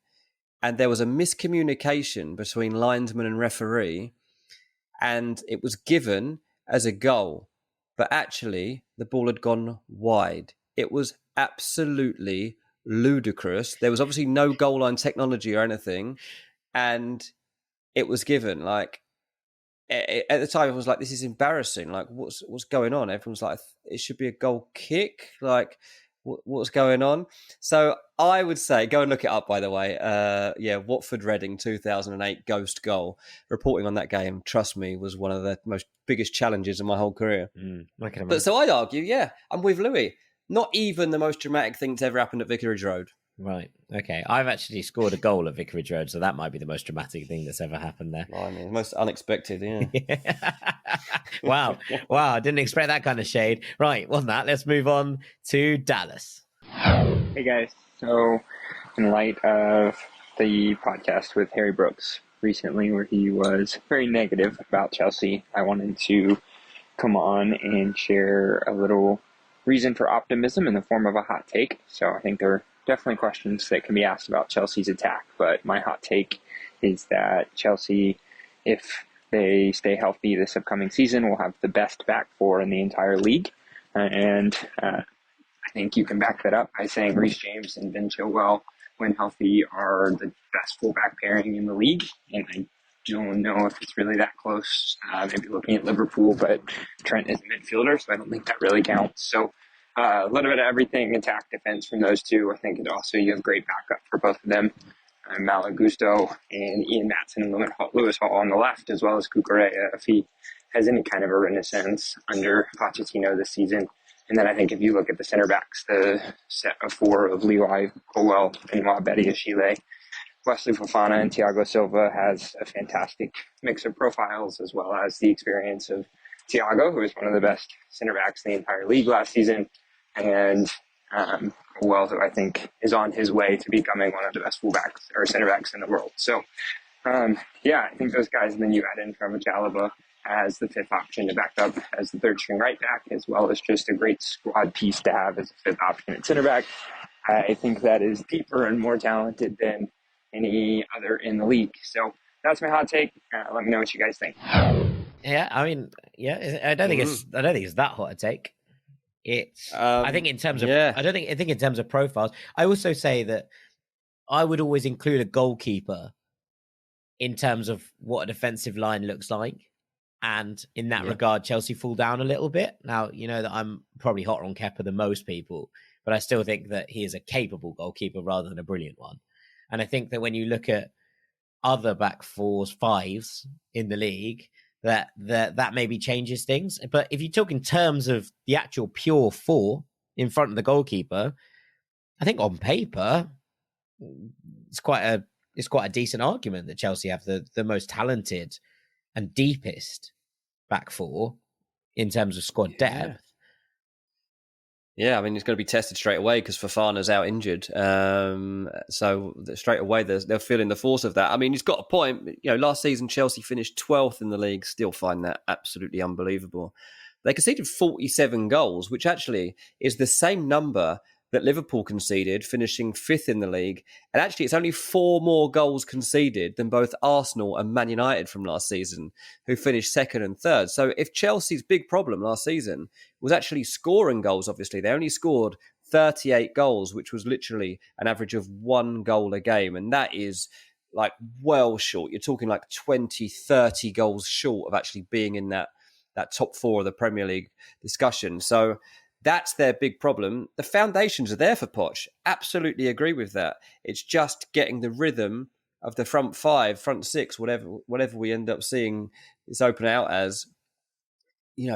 And there was a miscommunication between linesman and referee. And it was given as a goal. But actually, the ball had gone wide. It was absolutely ludicrous. There was obviously no goal line technology or anything. And it was given like... At the time, I was like, "This is embarrassing. Like, what's going on?" Everyone's like, "It should be a goal kick." Like, what's going on? So I would say, go and look it up. By the way, Watford Reading 2008 ghost goal. Reporting on that game, trust me, was one of the most biggest challenges of my whole career. But so I'd argue, I'm with Louis. Not even the most dramatic thing that's ever happened at Vicarage Road. Right. Okay. I've actually scored a goal at Vicarage Road, so that might be the most dramatic thing that's ever happened there. I mean, most unexpected, yeah. Wow. I didn't expect that kind of shade. Right. On that, let's move on to Dallas. Hey, guys. So, in light of the podcast with Harry Brooks recently, where he was very negative about Chelsea, I wanted to come on and share a little reason for optimism in the form of a hot take. So, I think there are definitely questions that can be asked about Chelsea's attack, but my hot take is that Chelsea, if they stay healthy this upcoming season, will have the best back four in the entire league. I think you can back that up by saying Reece James and Ben Chilwell, when healthy, are the best fullback pairing in the league. And I don't know if it's really that close. Maybe looking at Liverpool, but Trent is a midfielder, so I don't think that really counts. So a little bit of everything, attack, defense from those two. I think you have great backup for both of them. Malo Gusto and Ian Matson and Lewis Hall on the left, as well as Cucurella, if he has any kind of a renaissance under Pochettino this season. And then I think if you look at the center backs, the set of four of Levi, Colwell, Benoit, Betty, Achille, Wesley Fofana, and Thiago Silva has a fantastic mix of profiles, as well as the experience of Thiago, who was one of the best center backs in the entire league last season, and Colwell, who I think is on his way to becoming one of the best fullbacks or center backs in the world. So, I think those guys, and then you add in Trevor Chalobah as the fifth option to back up as the third string right back, as well as just a great squad piece to have as a fifth option at center back. I think that is deeper and more talented than any other in the league. So that's my hot take. Let me know what you guys think. Yeah, I mean, I don't think it's that hot a take. It's I think in terms of I think in terms of profiles, I also say that I would always include a goalkeeper in terms of what a defensive line looks like. And in that regard, Chelsea fall down a little bit. Now, you know that I'm probably hotter on Kepa than most people, but I still think that he is a capable goalkeeper rather than a brilliant one. And I think that when you look at other back fours, fives in the league, that maybe changes things. But if you talk in terms of the actual pure four in front of the goalkeeper, I think on paper it's quite a decent argument that Chelsea have the most talented and deepest back four in terms of squad depth. Yeah, I mean, it's going to be tested straight away because Fofana's out injured. So straight away, they're feeling the force of that. I mean, he's got a point. You know, last season, Chelsea finished 12th in the league. Still find that absolutely unbelievable. They conceded 47 goals, which actually is the same number that Liverpool conceded, finishing 5th in the league. And actually, it's only 4 more goals conceded than both Arsenal and Man United from last season, who finished 2nd and 3rd. So if Chelsea's big problem last season was actually scoring goals, obviously, they only scored 38 goals, which was literally an average of 1 goal a game. And that is like well short. You're talking like 20, 30 goals short of actually being in that top 4 of the Premier League discussion. So that's their big problem. The foundations are there for Poch. Absolutely agree with that. It's just getting the rhythm of the front 5, front 6, whatever we end up seeing this open out as,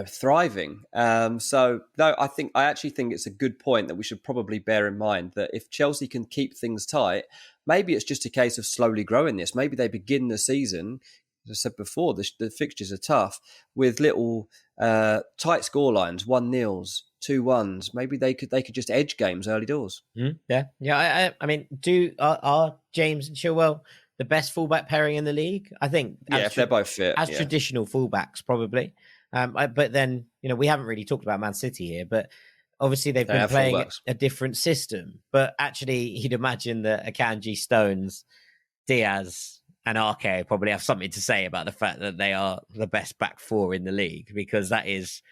thriving. So no, I actually think it's a good point that we should probably bear in mind that if Chelsea can keep things tight, maybe it's just a case of slowly growing this. Maybe they begin the season, as I said before, the fixtures are tough, with little tight scorelines, 1-0s, 2-1s. Maybe they could just edge games early doors. Yeah. I mean, are James and Chilwell the best fullback pairing in the league? I think. If they're both fit, as traditional fullbacks, probably. But then, we haven't really talked about Man City here, but obviously they've been playing a different system. But actually, you'd imagine that Akanji, Stones, Diaz and Ake probably have something to say about the fact that they are the best back four in the league, because that is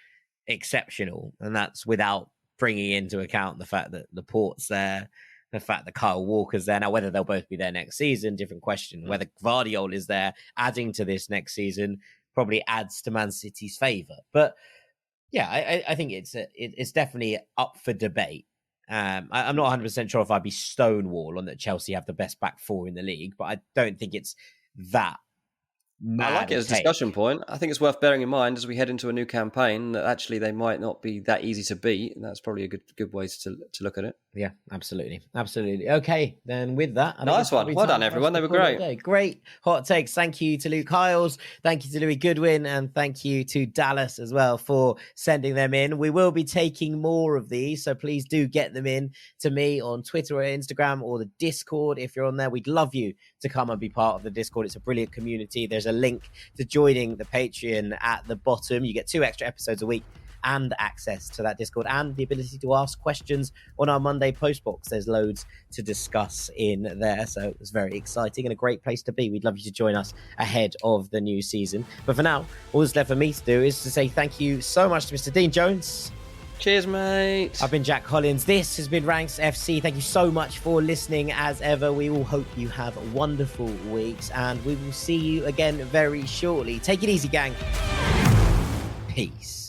exceptional. And that's without bringing into account the fact that Laporte's there, the fact that Kyle Walker's there. Now, whether they'll both be there next season, different question. Whether Gvardiol is there, adding to this next season, probably adds to Man City's favour. But yeah, I think it's definitely up for debate. I'm not 100% sure if I'd be stonewall on that Chelsea have the best back four in the league, but I don't think it's that mad. I like it as a discussion point. I think it's worth bearing in mind as we head into a new campaign that actually they might not be that easy to beat, and that's probably a good way to look at it. Yeah, absolutely. Okay, then with that, nice one. Well done, everyone. They were great. Great hot takes. Thank you to Luke Hiles. Thank you to Louis Goodwin, and thank you to Dallas as well for sending them in. We will be taking more of these, so please do get them in to me on Twitter or Instagram or the Discord. If you're on there, we'd love you to come and be part of the Discord. It's a brilliant community. There's a link to joining the Patreon at the bottom. You get 2 extra episodes a week and access to that Discord and the ability to ask questions on our Monday post box. There's loads to discuss in there, so it's very exciting and a great place to be. We'd love you to join us ahead of the new season. But for now, all that's left for me to do is to say thank you so much to Mr. Dean Jones. Cheers, mate. I've been Jack Collins. This has been Ranks FC. Thank you so much for listening as ever. We all hope you have wonderful weeks, and we will see you again very shortly. Take it easy, gang. Peace.